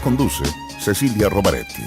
Conduce Cecilia Romaretti.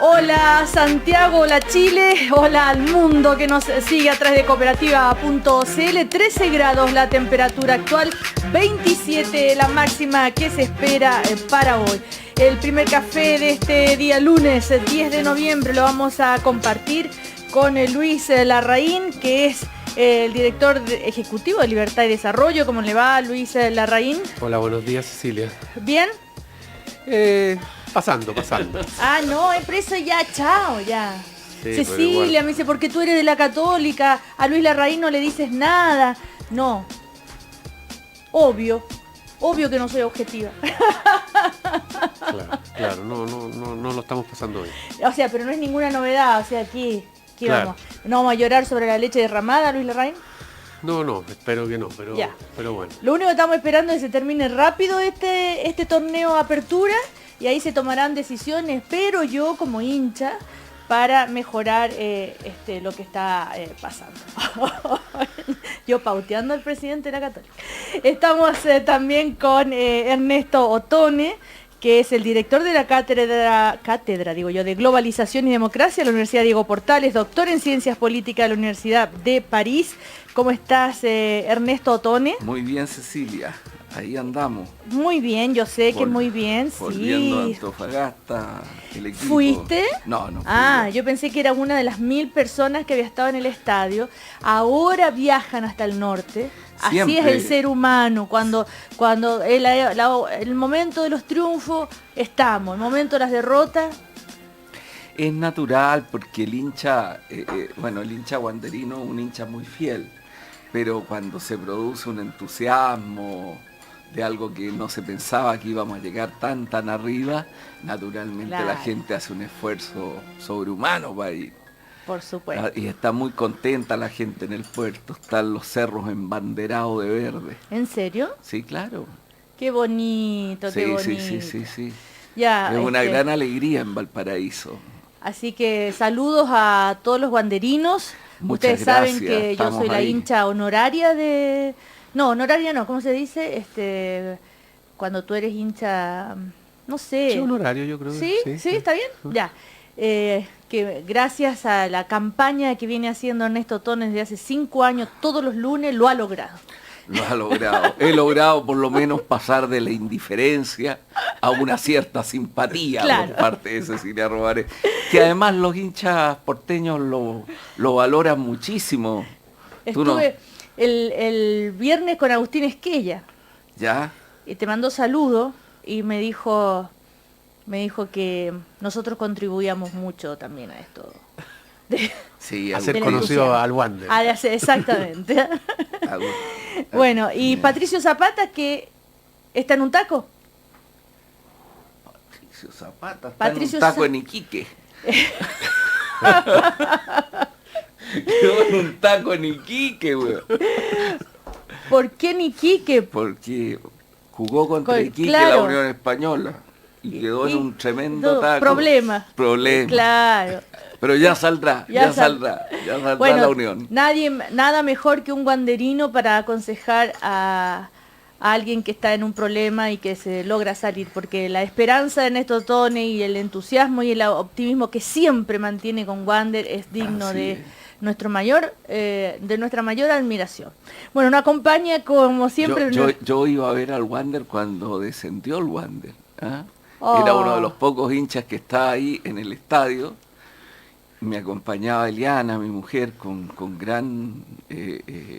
Hola Santiago, hola Chile, hola al mundo que nos sigue a través de cooperativa.cl. 13 grados la temperatura actual, 27 la máxima que se espera para hoy. El primer café de este día lunes 10 de noviembre lo vamos a compartir con Luis Larraín, que es el director ejecutivo de Libertad y Desarrollo. ¿Cómo le va, Luis Larraín? Hola, buenos días, Cecilia. ¿Bien? Pasando. Ah, no, pero eso ya, chao, ya. Sí, Cecilia me dice, porque tú eres de la Católica, a Luis Larraín no le dices nada. No. Obvio que no soy objetiva. Claro, no lo estamos pasando bien. O sea, pero no es ninguna novedad, o sea, ¿qué Claro. vamos? ¿No vamos a llorar sobre la leche derramada, Luis Larraín? No, espero que no, pero bueno. Lo único que estamos esperando es que se termine rápido este torneo Apertura y ahí se tomarán decisiones, pero yo como hincha, para mejorar lo que está pasando. Yo pauteando al presidente de la Católica. Estamos también con Ernesto Otone, que es el director de la cátedra de Globalización y Democracia de la Universidad Diego Portales, doctor en Ciencias Políticas de la Universidad de París. ¿Cómo estás, Ernesto Otone? Muy bien, Cecilia. Ahí andamos. Muy bien, yo sé que muy bien, Volviendo sí. a Antofagasta, el equipo. ¿Fuiste? No fui yo pensé que era una de las 1000 personas que había estado en el estadio. Ahora viajan hasta el norte. Siempre. Así es el ser humano. Cuando el momento de los triunfos estamos, el momento de las derrotas. Es natural porque el hincha, el hincha wanderino es un hincha muy fiel, pero cuando se produce un entusiasmo de algo que no se pensaba que íbamos a llegar tan arriba, naturalmente Claro. La gente hace un esfuerzo sobrehumano para ir. Por supuesto. Y está muy contenta la gente en el puerto, están los cerros embanderados de verde. ¿En serio? Sí, claro. Qué bonito, qué bonito. Sí. Ya, Es una gran alegría en Valparaíso. Así que saludos a todos los wanderinos. Muchas Ustedes saben gracias, que yo estamos soy la ahí. hincha honoraria de... No, honoraria no, ¿cómo se dice? Cuando tú eres hincha, no sé. Sí, honorario, yo creo. ¿Sí? ¿Sí? ¿Está bien? Ya. Que gracias a la campaña que viene haciendo Ernesto Otone desde hace 5 años, todos los lunes, lo ha logrado. Lo ha logrado. He logrado por lo menos pasar de la indiferencia a una cierta simpatía Claro. por parte de Cecilia Romaretti, que además los hinchas porteños lo valoran muchísimo. Tú no- Estuve el viernes con Agustín Esquella ¿Ya? y te mandó saludos y me dijo que nosotros contribuíamos mucho también a esto. Sí, Hacer del conocido entusiasmo. al Wander. Exactamente. Bueno, y Patricio Zapata, que está en un taco. Patricio Zapata está Patricio en un taco Za- en Iquique. Quedó en un taco en Iquique, weón. ¿Por qué ni Quique? Porque jugó contra Iquique claro. la Unión Española y quedó en un tremendo taco. Problema. Claro. Pero ya saldrá Bueno, la Unión. Nada mejor que un guanderino para aconsejar a alguien que está en un problema y que se logra salir, porque la esperanza de Ernesto Otone y el entusiasmo y el optimismo que siempre mantiene con Wander es digno Así de es. nuestra mayor admiración. Bueno, nos acompaña como siempre. Yo iba a ver al Wander cuando descendió el Wander. ¿Ah? Oh. Era uno de los pocos hinchas que estaba ahí en el estadio. Me acompañaba Eliana, mi mujer, con gran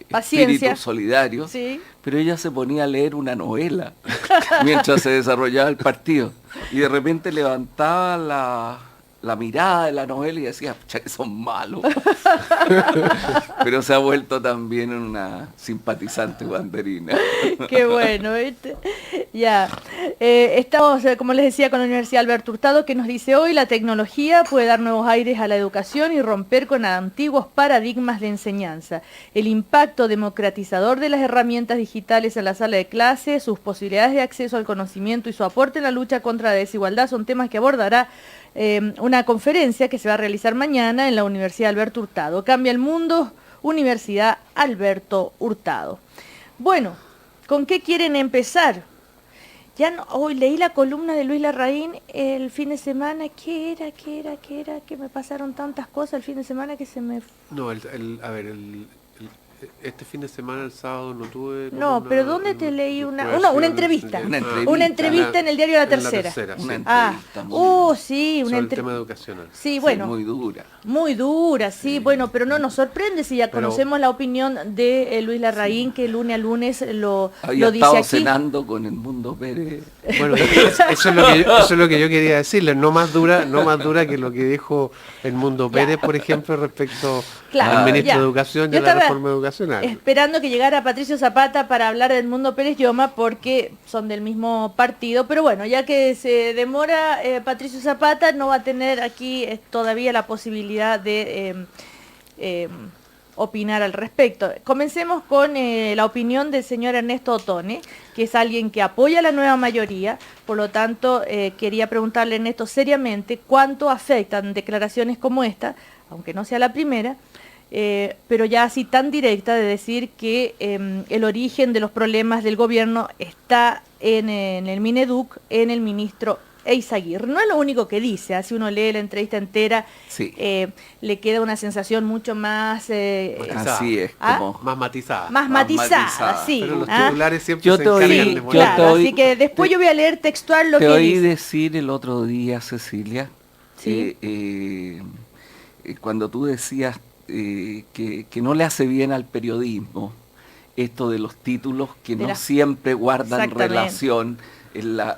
Paciencia. espíritu solidario, Sí. pero ella se ponía a leer una novela mientras se desarrollaba el partido. Y de repente levantaba la mirada de la novela y decía, pucha, que son malos. Pero se ha vuelto también una simpatizante banderina. Qué bueno, ¿viste? Ya. Estamos, como les decía, con la Universidad Alberto Hurtado, que nos dice hoy, la tecnología puede dar nuevos aires a la educación y romper con antiguos paradigmas de enseñanza. El impacto democratizador de las herramientas digitales en la sala de clase, sus posibilidades de acceso al conocimiento y su aporte en la lucha contra la desigualdad son temas que abordará una conferencia que se va a realizar mañana en la Universidad Alberto Hurtado. Cambia el mundo, Universidad Alberto Hurtado. Bueno, ¿con qué quieren empezar? Ya no, hoy leí la columna de Luis Larraín el fin de semana. ¿Qué era? Que me pasaron tantas cosas el fin de semana que se me... No, este fin de semana, el sábado, no tuve... No, pero ¿dónde te leí una entrevista? Una entrevista en el diario La Tercera. Una entrevista sí, sobre el tema educacional. Sí, bueno. Sí, muy dura. Muy dura, sí, bueno, pero no nos sorprende si ya conocemos la opinión de Luis Larraín, que lunes a lunes lo dice estado aquí. cenando con el Mundo Pérez. Bueno, eso es lo que yo quería decirle, no más dura que lo que dijo el Mundo Pérez, por ejemplo, respecto al ministro de Educación y a la reforma educacional. Esperando que llegara Patricio Zapata para hablar del Mundo Pérez Lloma, porque son del mismo partido, pero bueno, ya que se demora Patricio Zapata, no va a tener aquí todavía la posibilidad de opinar al respecto. Comencemos con la opinión del señor Ernesto Otone, que es alguien que apoya a la nueva mayoría, por lo tanto quería preguntarle, Ernesto, seriamente, ¿cuánto afectan declaraciones como esta, aunque no sea la primera, pero ya así tan directa de decir que el origen de los problemas del gobierno está en el Mineduc, en el ministro Eizaguirre? No es lo único que dice, si uno lee la entrevista entera, sí. Le queda una sensación mucho más... así es, como... Más matizada. Más matizada, sí. Pero los titulares siempre yo se te oí, encargan de claro, así que después yo voy a leer textual lo que dice. Te oí decir el otro día, Cecilia, ¿sí? Cuando tú decías que no le hace bien al periodismo esto de los títulos que no siempre guardan relación en la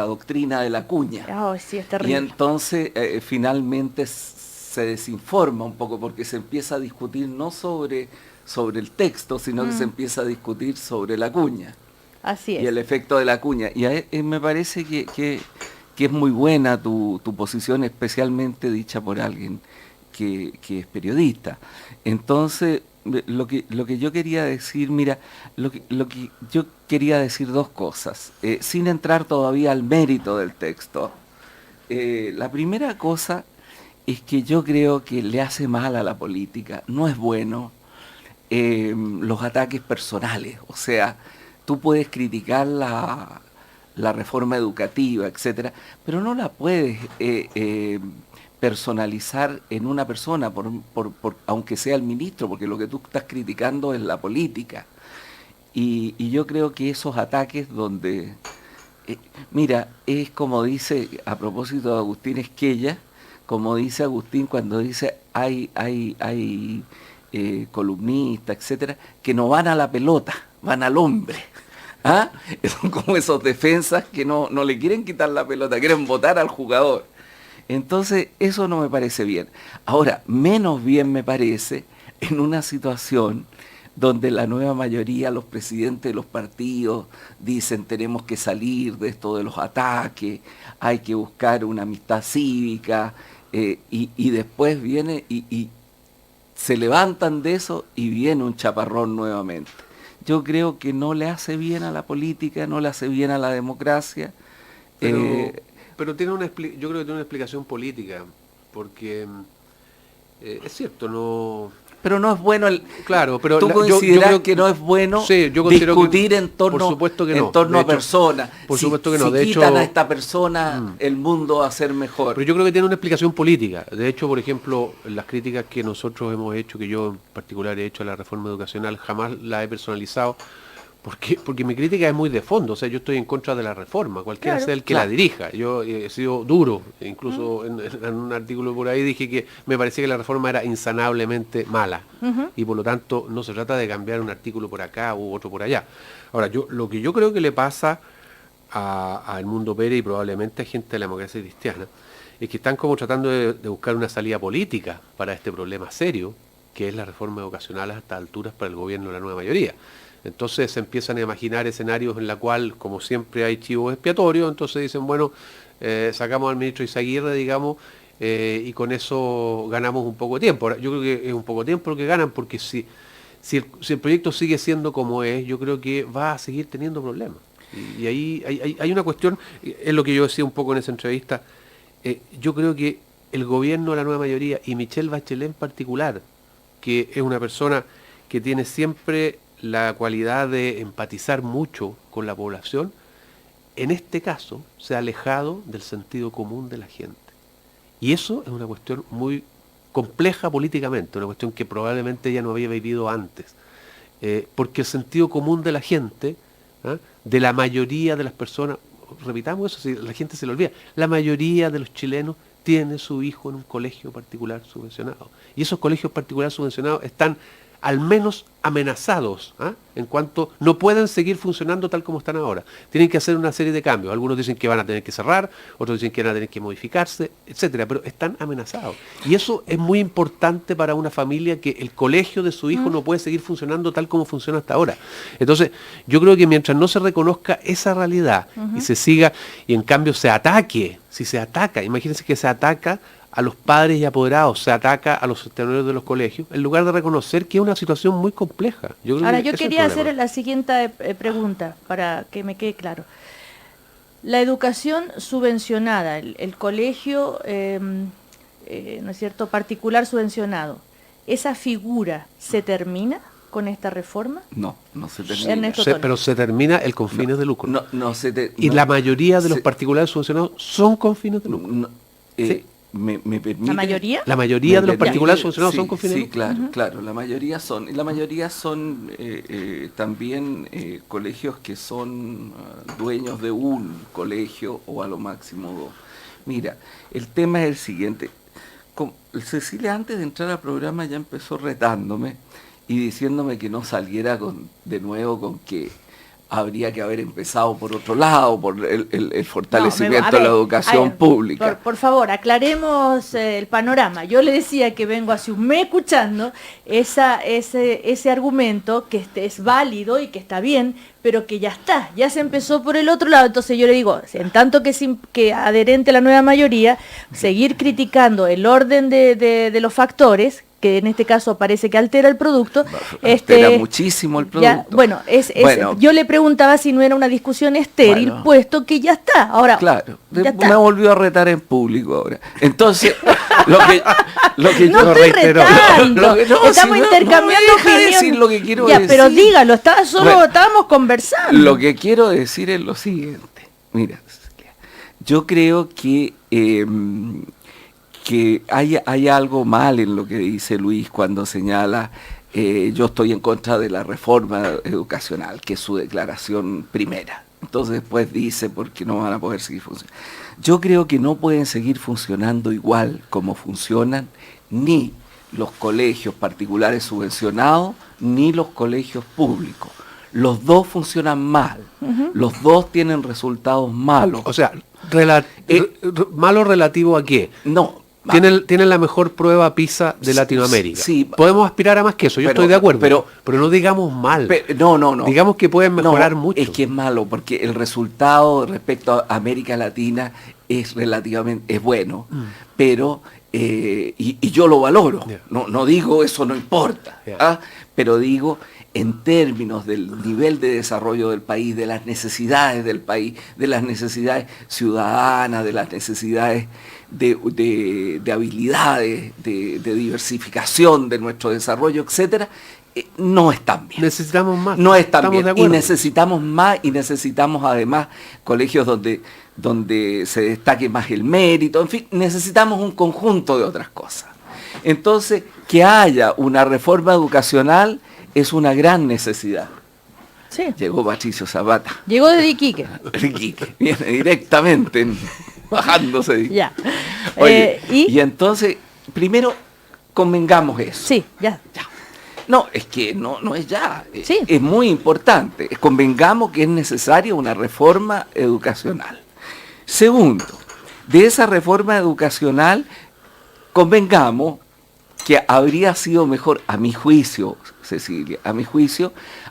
doctrina de la cuña. Oh, sí, es terrible. Y entonces finalmente se desinforma un poco porque se empieza a discutir no sobre el texto, sino que se empieza a discutir sobre la cuña. Así es. Y el efecto de la cuña. Y me parece que es muy buena tu posición, especialmente dicha por alguien que es periodista. Entonces, lo que yo quería decir, mira, lo que yo quería decir dos cosas, sin entrar todavía al mérito del texto. La primera cosa es que yo creo que le hace mal a la política, no es bueno los ataques personales. O sea, tú puedes criticar la reforma educativa, etcétera, pero no la puedes personalizar en una persona, aunque sea el ministro, porque lo que tú estás criticando es la política. Y yo creo que esos ataques donde... mira, es como dice, a propósito de Agustín Esquella, como dice Agustín cuando dice hay columnistas, etcétera, que no van a la pelota, van al hombre. ¿Ah? Son como esos defensas que no le quieren quitar la pelota, quieren botar al jugador. Entonces, eso no me parece bien. Ahora, menos bien me parece en una situación donde la nueva mayoría, los presidentes de los partidos, dicen tenemos que salir de esto de los ataques, hay que buscar una amistad cívica, y después viene y se levantan de eso y viene un chaparrón nuevamente. Yo creo que no le hace bien a la política, no le hace bien a la democracia. Pero yo creo que tiene una explicación política, porque es cierto, no... Pero no es bueno Claro, pero ¿tú consideras que no es bueno discutir en torno a personas? Por supuesto que no. De hecho, quitan a esta persona, el mundo va a ser mejor. Pero yo creo que tiene una explicación política. De hecho, por ejemplo, las críticas que nosotros hemos hecho, que yo en particular he hecho a la reforma educacional, jamás la he personalizado. Porque mi crítica es muy de fondo, o sea, yo estoy en contra de la reforma, cualquiera sea el que la dirija. Yo he sido duro, incluso en un artículo por ahí dije que me parecía que la reforma era insanablemente mala, y por lo tanto no se trata de cambiar un artículo por acá u otro por allá. Ahora, lo que yo creo que le pasa a El Mundo Pérez y probablemente a gente de la democracia cristiana, es que están como tratando de buscar una salida política para este problema serio, que es la reforma educacional a estas alturas para el gobierno de la nueva mayoría. Entonces se empiezan a imaginar escenarios en la cual, como siempre hay chivos expiatorios, entonces dicen, bueno, sacamos al ministro Eizaguirre, digamos, y con eso ganamos un poco de tiempo. Ahora, yo creo que es un poco de tiempo lo que ganan, porque si el proyecto sigue siendo como es, yo creo que va a seguir teniendo problemas. Y ahí hay una cuestión, es lo que yo decía un poco en esa entrevista, yo creo que el gobierno de la nueva mayoría y Michelle Bachelet en particular, que es una persona que tiene siempre la cualidad de empatizar mucho con la población, en este caso se ha alejado del sentido común de la gente. Y eso es una cuestión muy compleja políticamente, una cuestión que probablemente ella no había vivido antes. Porque el sentido común de la gente, de la mayoría de las personas, repitamos eso, si la gente se lo olvida, la mayoría de los chilenos tiene su hijo en un colegio particular subvencionado. Y esos colegios particulares subvencionados están al menos amenazados, en cuanto no pueden seguir funcionando tal como están ahora. Tienen que hacer una serie de cambios. Algunos dicen que van a tener que cerrar, otros dicen que van a tener que modificarse, etcétera, pero están amenazados. Y eso es muy importante para una familia, que el colegio de su hijo no puede seguir funcionando tal como funciona hasta ahora. Entonces, yo creo que mientras no se reconozca esa realidad y se siga, y en cambio se ataque, si se ataca, imagínense que se ataca a los padres y apoderados, se ataca a los sostenedores de los colegios, en lugar de reconocer que es una situación muy compleja. Ahora, yo quería hacer la siguiente pregunta, para que me quede claro. La educación subvencionada, el colegio, ¿no es cierto?, particular subvencionado, ¿esa figura se termina con esta reforma? No se termina. Pero se termina el con fines de lucro. Y no, la mayoría de los particulares subvencionados son con fines de lucro. ¿Sí? ¿Me permite? ¿La mayoría? La mayoría de los particulares subvencionados son con fines de lucro. Sí, claro, la mayoría son. Y la mayoría son también colegios que son dueños de un colegio o a lo máximo dos. Mira, el tema es el siguiente. Cecilia, antes de entrar al programa, ya empezó retándome y diciéndome que no saliera de nuevo con que habría que haber empezado por otro lado, por el fortalecimiento de la educación pública. Por favor, aclaremos el panorama. Yo le decía que vengo hace un mes escuchando ese argumento, que es válido y que está bien, pero que ya se empezó por el otro lado. Entonces yo le digo, en tanto que adherente a la nueva mayoría, seguir criticando el orden de los factores, que en este caso parece que altera el producto. Altera muchísimo el producto. Yo le preguntaba si no era una discusión estéril, puesto que ya está. Ahora, claro, me volvió a retar en público ahora. Entonces, lo que no yo estoy reitero, retando, estamos intercambiando opiniones. Decir lo que quiero decir. Pero dígalo, estábamos conversando. Lo que quiero decir es lo siguiente. Mira, yo creo que hay algo mal en lo que dice Luis cuando señala yo estoy en contra de la reforma educacional, que es su declaración primera. Entonces después dice, porque no van a poder seguir funcionando. Yo creo que no pueden seguir funcionando igual como funcionan ni los colegios particulares subvencionados, ni los colegios públicos. Los dos funcionan mal, los dos tienen resultados malos. O sea, ¿malo relativo a qué? No. Tienen la mejor prueba PISA de Latinoamérica. Sí, podemos aspirar a más que eso, yo estoy de acuerdo, pero no digamos mal. No. Digamos que pueden mejorar mucho. Es que es malo, porque el resultado respecto a América Latina es relativamente bueno, pero y yo lo valoro. Yeah. No digo eso no importa, pero digo en términos del nivel de desarrollo del país, de las necesidades del país, de las necesidades ciudadanas, de las necesidades de habilidades, de diversificación de nuestro desarrollo, etcétera, no están bien. Necesitamos más. No están bien. Y necesitamos más, y necesitamos además colegios donde se destaque más el mérito, en fin, necesitamos un conjunto de otras cosas. Entonces, que haya una reforma educacional es una gran necesidad. Sí. Llegó Patricio Zapata. Llegó de Iquique. Viene directamente bajándose. Ya. Oye, y entonces, primero, convengamos eso. Sí, ya. No, es que no es ya. Sí. Es muy importante. Convengamos que es necesaria una reforma educacional. Segundo, de esa reforma educacional, convengamos que habría sido mejor, a mi juicio, Cecilia,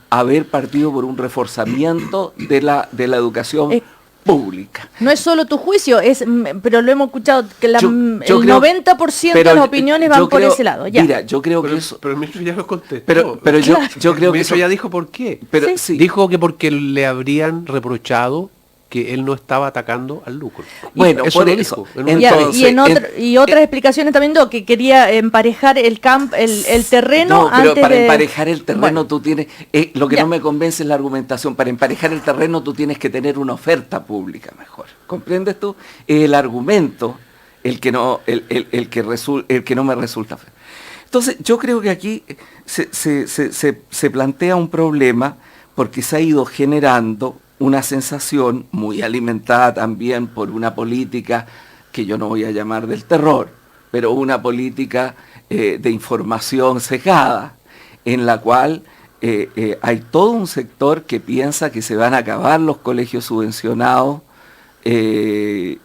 haber partido por un reforzamiento de la educación pública. No es solo tu juicio, pero lo hemos escuchado, que el 90% de las opiniones van por ese lado. Ya. Mira, yo creo que eso... Pero el ministro ya lo contestó. Pero yo creo que eso ya dijo por qué. Pero, sí. Dijo que porque le habrían reprochado que él no estaba atacando al lucro. Bueno, eso por lo eso. dijo en un- Entonces, y otras explicaciones también dio que quería emparejar el terreno no, pero antes para de... emparejar el terreno Bueno, tú tienes, lo que ya. no me convence es la argumentación, para emparejar el terreno tú tienes que tener una oferta pública mejor. ¿Comprendes tú? El argumento el que no me resulta. Entonces, yo creo que aquí se plantea un problema porque se ha ido generando una sensación muy alimentada también por una política que yo no voy a llamar del terror, pero una política de información cegada, en la cual hay todo un sector que piensa que se van a acabar los colegios subvencionados y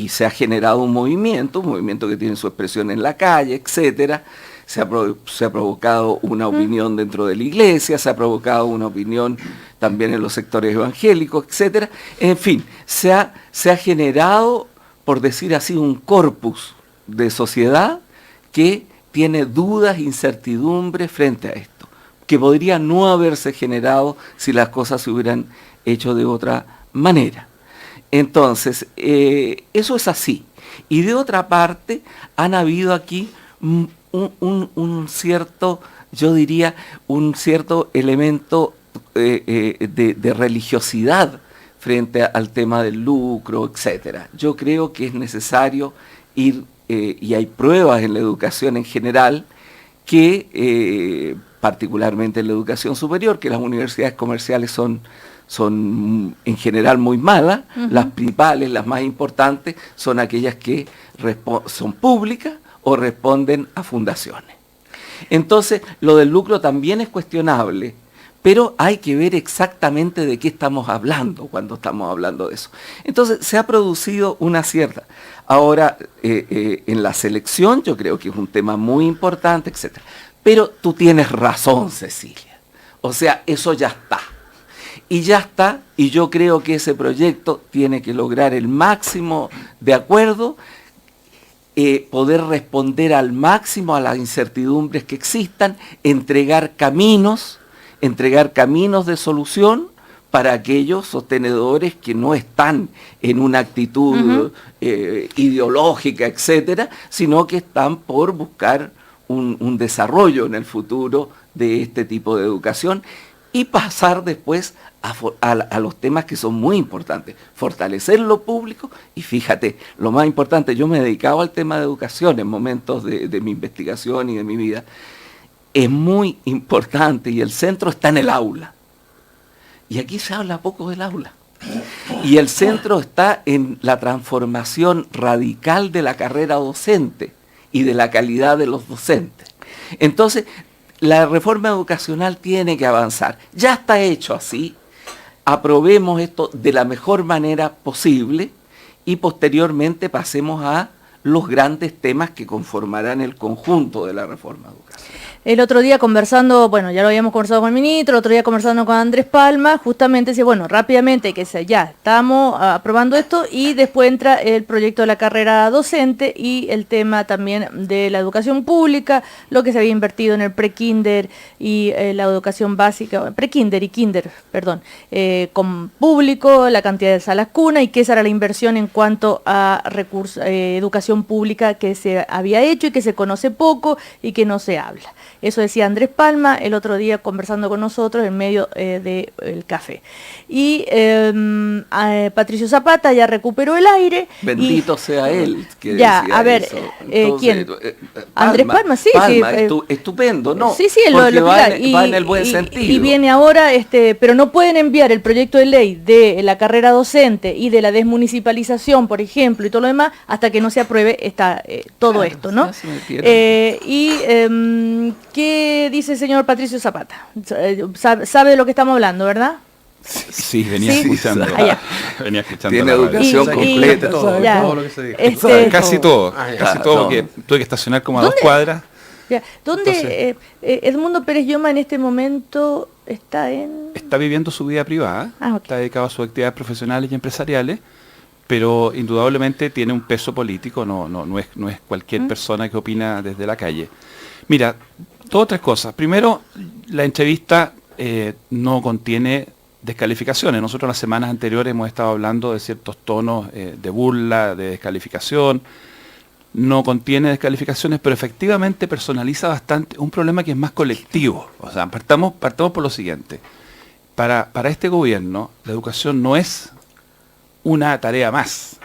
se ha generado un movimiento que tiene su expresión en la calle, etcétera. Se ha provocado una opinión dentro de la iglesia, se ha provocado una opinión también en los sectores evangélicos, etcétera. En fin, se ha generado, por decir así, un corpus de sociedad que tiene dudas, incertidumbres frente a esto, que podría no haberse generado si las cosas se hubieran hecho de otra manera. Entonces, eso es así. Y de otra parte, han habido aquí un cierto, yo diría, un cierto elemento de religiosidad frente al tema del lucro, etcétera. Yo creo que es necesario ir, y hay pruebas en la educación en general, que particularmente en la educación superior, que las universidades comerciales son en general muy malas. Las principales, las más importantes, son aquellas que son públicas o responden a fundaciones. Entonces, lo del lucro también es cuestionable, pero hay que ver exactamente de qué estamos hablando cuando estamos hablando de eso. Entonces, se ha producido una cierta... Ahora, en la selección, yo creo que es un tema muy importante, etc. Pero tú tienes razón, Cecilia. O sea, eso ya está. Y ya está, y yo creo que ese proyecto tiene que lograr el máximo de acuerdo, poder responder al máximo a las incertidumbres que existan, entregar caminos de solución para aquellos sostenedores que no están en una actitud ideológica, etcétera, sino que están por buscar un desarrollo en el futuro de este tipo de educación y pasar después a los temas que son muy importantes, fortalecer lo público. Y fíjate, lo más importante, yo me he dedicado al tema de educación en momentos de mi investigación y de mi vida, es muy importante y el centro está en el aula. Y aquí se habla poco del aula. Y el centro está en la transformación radical de la carrera docente y de la calidad de los docentes. Entonces, la reforma educacional tiene que avanzar. Ya está hecho así. Aprobemos esto de la mejor manera posible y posteriormente pasemos a los grandes temas que conformarán el conjunto de la reforma educacional. El otro día conversando, bueno, ya lo habíamos conversado con el ministro, el otro día conversando con Andrés Palma, justamente decía, bueno, rápidamente, ya estamos aprobando esto y después entra el proyecto de la carrera docente y el tema también de la educación pública, lo que se había invertido en el prekinder y la educación básica, prekinder y kinder, perdón, con público, la cantidad de salas cuna y que esa era la inversión en cuanto a recursos, educación pública que se había hecho y que se conoce poco y que no se habla. Eso decía Andrés Palma el otro día conversando con nosotros en medio del café. Y Patricio Zapata ya recuperó el aire. Bendito sea él. Que ya, decía a ver, eso. Entonces, ¿quién? Andrés Palma, sí. Palma, estupendo, ¿no? Sí, porque lo va explica. en el buen sentido. Y viene ahora, pero no pueden enviar el proyecto de ley de la carrera docente y de la desmunicipalización, por ejemplo, y todo lo demás, hasta que no se apruebe todo esto, ¿no? ¿Qué dice el señor Patricio Zapata? Sabe de lo que estamos hablando, ¿verdad? Sí, venía escuchando. Venía escuchando. Tiene educación completa. Todo lo que se dijo. Casi todo, porque tuve que estacionar como a 2 cuadras. ¿Dónde Edmundo Pérez Lloma en este momento está viviendo su vida privada, okay. Está dedicado a sus actividades profesionales y empresariales, pero indudablemente tiene un peso político, no es cualquier persona que opina desde la calle. Mira, 2 o 3 cosas. Primero, la entrevista no contiene descalificaciones. Nosotros en las semanas anteriores hemos estado hablando de ciertos tonos de burla, de descalificación. No contiene descalificaciones, pero efectivamente personaliza bastante un problema que es más colectivo. O sea, partamos por lo siguiente. Para este gobierno, la educación no es una tarea más.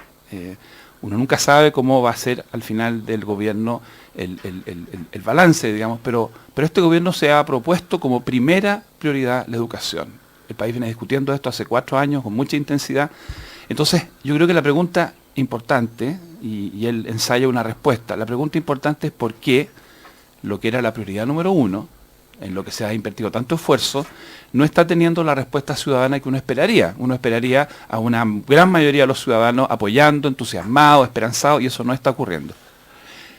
Uno nunca sabe cómo va a ser al final del gobierno el balance, digamos, pero este gobierno se ha propuesto como primera prioridad la educación. El país viene discutiendo esto hace 4 años con mucha intensidad. Entonces, yo creo que la pregunta importante, y él ensaya una respuesta, la pregunta importante es por qué lo que era la prioridad número 1, en lo que se ha invertido tanto esfuerzo, no está teniendo la respuesta ciudadana que uno esperaría. Uno esperaría a una gran mayoría de los ciudadanos apoyando, entusiasmados, esperanzados, y eso no está ocurriendo.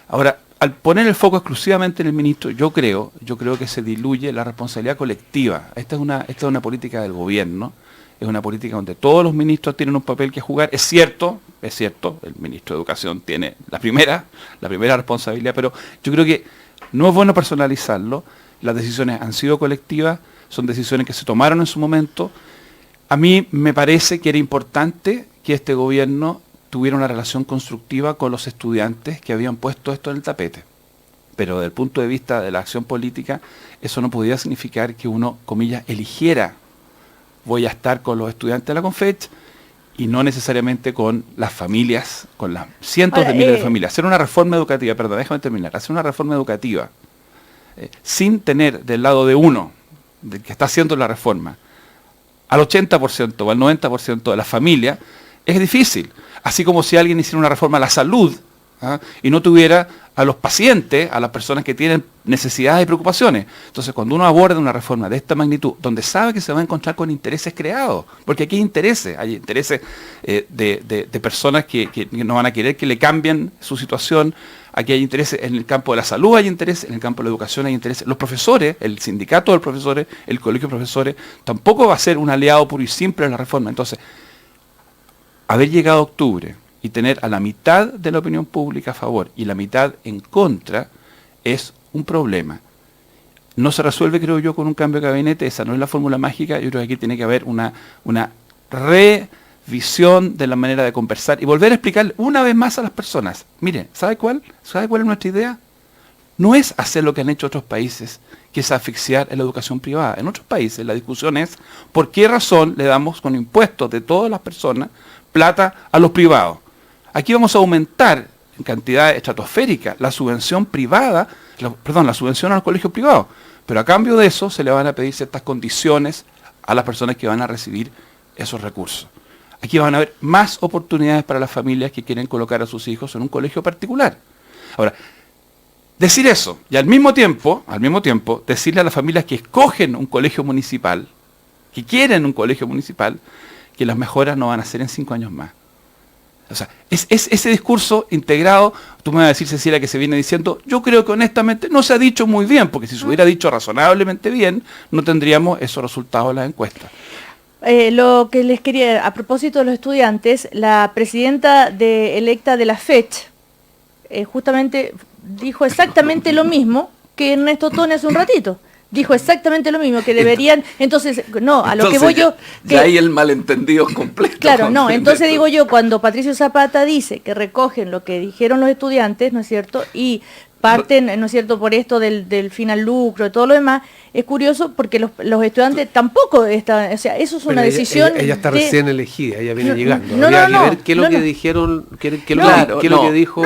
Ahora, al poner el foco exclusivamente en el ministro, yo creo que se diluye la responsabilidad colectiva. Esta es una política del gobierno, es una política donde todos los ministros tienen un papel que jugar. Es cierto, el ministro de Educación tiene la primera responsabilidad, pero yo creo que no es bueno personalizarlo. Las decisiones han sido colectivas, son decisiones que se tomaron en su momento. A mí me parece que era importante que este gobierno tuviera una relación constructiva con los estudiantes que habían puesto esto en el tapete. Pero desde el punto de vista de la acción política, eso no podía significar que uno, comillas, eligiera: voy a estar con los estudiantes de la Confech y no necesariamente con las familias, con las cientos de miles de familias. Hacer una reforma educativa, perdón, déjame terminar, hacer una reforma educativa sin tener del lado de uno, del que está haciendo la reforma, al 80% o al 90% de las familias, es difícil. Así como si alguien hiciera una reforma a la salud, y no tuviera a los pacientes, a las personas que tienen necesidades y preocupaciones. Entonces, cuando uno aborda una reforma de esta magnitud, donde sabe que se va a encontrar con intereses creados, porque aquí hay intereses de personas que no van a querer que le cambien su situación. Aquí hay intereses en el campo de la salud, hay intereses en el campo de la educación, hay intereses. Los profesores, el sindicato de profesores, el colegio de profesores, tampoco va a ser un aliado puro y simple en la reforma. Entonces, haber llegado a octubre y tener a la mitad de la opinión pública a favor y la mitad en contra es un problema. No se resuelve, creo yo, con un cambio de gabinete. Esa no es la fórmula mágica. Yo creo que aquí tiene que haber una revisión de la manera de conversar y volver a explicar una vez más a las personas. Mire, ¿sabe cuál es nuestra idea? No es hacer lo que han hecho otros países, que es asfixiar en la educación privada. En otros países la discusión es por qué razón le damos con impuestos de todas las personas plata a los privados. Aquí vamos a aumentar en cantidad estratosférica la subvención privada, la subvención a los colegios privados, pero a cambio de eso se le van a pedir ciertas condiciones a las personas que van a recibir esos recursos. Aquí van a haber más oportunidades para las familias que quieren colocar a sus hijos en un colegio particular. Ahora, decir eso y al mismo tiempo decirle a las familias que escogen un colegio municipal, que quieren un colegio municipal, que las mejoras no van a ser en 5 años más. O sea, es ese discurso integrado. Tú me vas a decir, Cecilia, que se viene diciendo. Yo creo que honestamente no se ha dicho muy bien, porque si se hubiera dicho razonablemente bien, no tendríamos esos resultados de las encuestas. Lo que les quería, a propósito de los estudiantes, la presidenta electa de la FECH justamente dijo exactamente lo mismo que Ernesto Tone hace un ratito. Dijo exactamente lo mismo, que deberían, entonces, no, a lo que voy yo... Ya hay el malentendido completo. Claro, no, entonces digo yo, cuando Patricio Zapata dice que recogen lo que dijeron los estudiantes, ¿no es cierto?, y parten, ¿no es cierto?, por esto del fin al lucro y todo lo demás, es curioso porque los estudiantes tampoco están, o sea, eso es una decisión... Ella está recién elegida, ella viene llegando. No, Habría que ver qué es lo que dijeron, qué es lo que dijo...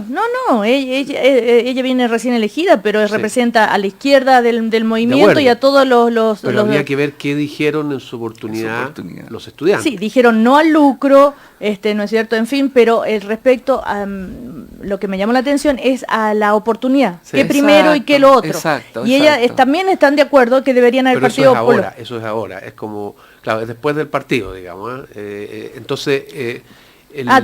No, ella viene recién elegida, pero representa a la izquierda del movimiento y a todos los... Pero habría que ver qué dijeron en su oportunidad los estudiantes. Sí, dijeron no al lucro, ¿no es cierto? En fin, pero respecto a lo que me llamó la atención es a la oportunidad, Sí, que primero y que lo otro. Exacto. Y ella también están de acuerdo que deberían haber pero partido... eso es ahora, es como, claro, es después del partido, digamos. Entonces...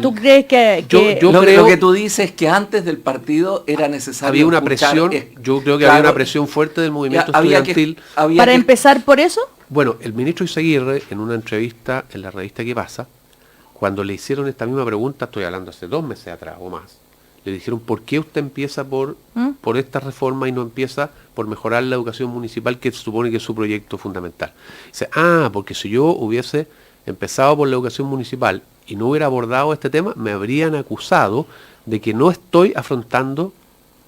¿tú crees que...? Lo que tú dices es que antes del partido era necesario había una presión, yo creo que había una presión fuerte del movimiento estudiantil. ¿Para empezar por eso? Bueno, el ministro Izaguirre, en una entrevista en la revista ¿Qué pasa?, cuando le hicieron esta misma pregunta, estoy hablando hace 2 meses atrás o más, Le dijeron, ¿por qué usted empieza por esta reforma y no empieza por mejorar la educación municipal, que se supone que es su proyecto fundamental? Dice, porque si yo hubiese empezado por la educación municipal y no hubiera abordado este tema, me habrían acusado de que no estoy afrontando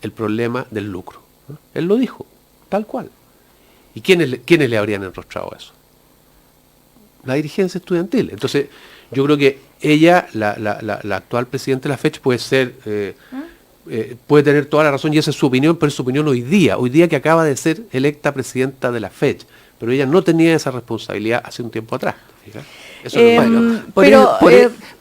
el problema del lucro. ¿No? Él lo dijo, tal cual. ¿Y quiénes le habrían enrostrado eso? La dirigencia estudiantil. Entonces, yo creo que ella, la actual presidenta de la FECH, puede ser, puede tener toda la razón, y esa es su opinión, pero es su opinión hoy día que acaba de ser electa presidenta de la FECH. Pero ella no tenía esa responsabilidad hace un tiempo atrás. Fíjate. Eso es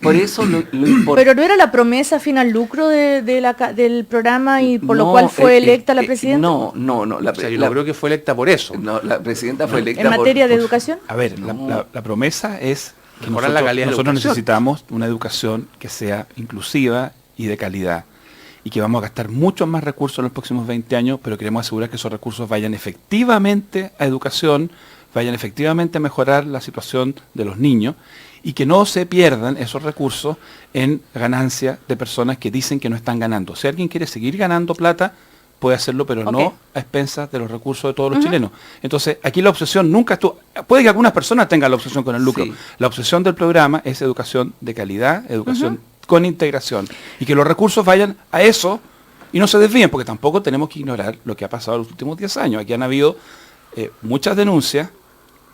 por eso lo importante. Pero no era la promesa fin al lucro del programa y por lo cual fue electa la presidenta. No. Yo no creo que fue electa por eso. No, la presidenta fue electa en materia de educación. A ver, la promesa es que mejorar la calidad de la nosotros educación. necesitamos una educación que sea inclusiva y de calidad. Y que vamos a gastar muchos más recursos en los próximos 20 años, pero queremos asegurar que esos recursos vayan efectivamente a educación, vayan efectivamente a mejorar la situación de los niños y que no se pierdan esos recursos en ganancia de personas que dicen que no están ganando. Si alguien quiere seguir ganando plata, puede hacerlo, pero no a expensas de los recursos de todos los chilenos. Entonces, aquí la obsesión nunca estuvo. Puede que algunas personas tengan la obsesión con el lucro. Sí. La obsesión del programa es educación de calidad, educación con integración, y que los recursos vayan a eso y no se desvíen, porque tampoco tenemos que ignorar lo que ha pasado en los últimos 10 años. Aquí han habido muchas denuncias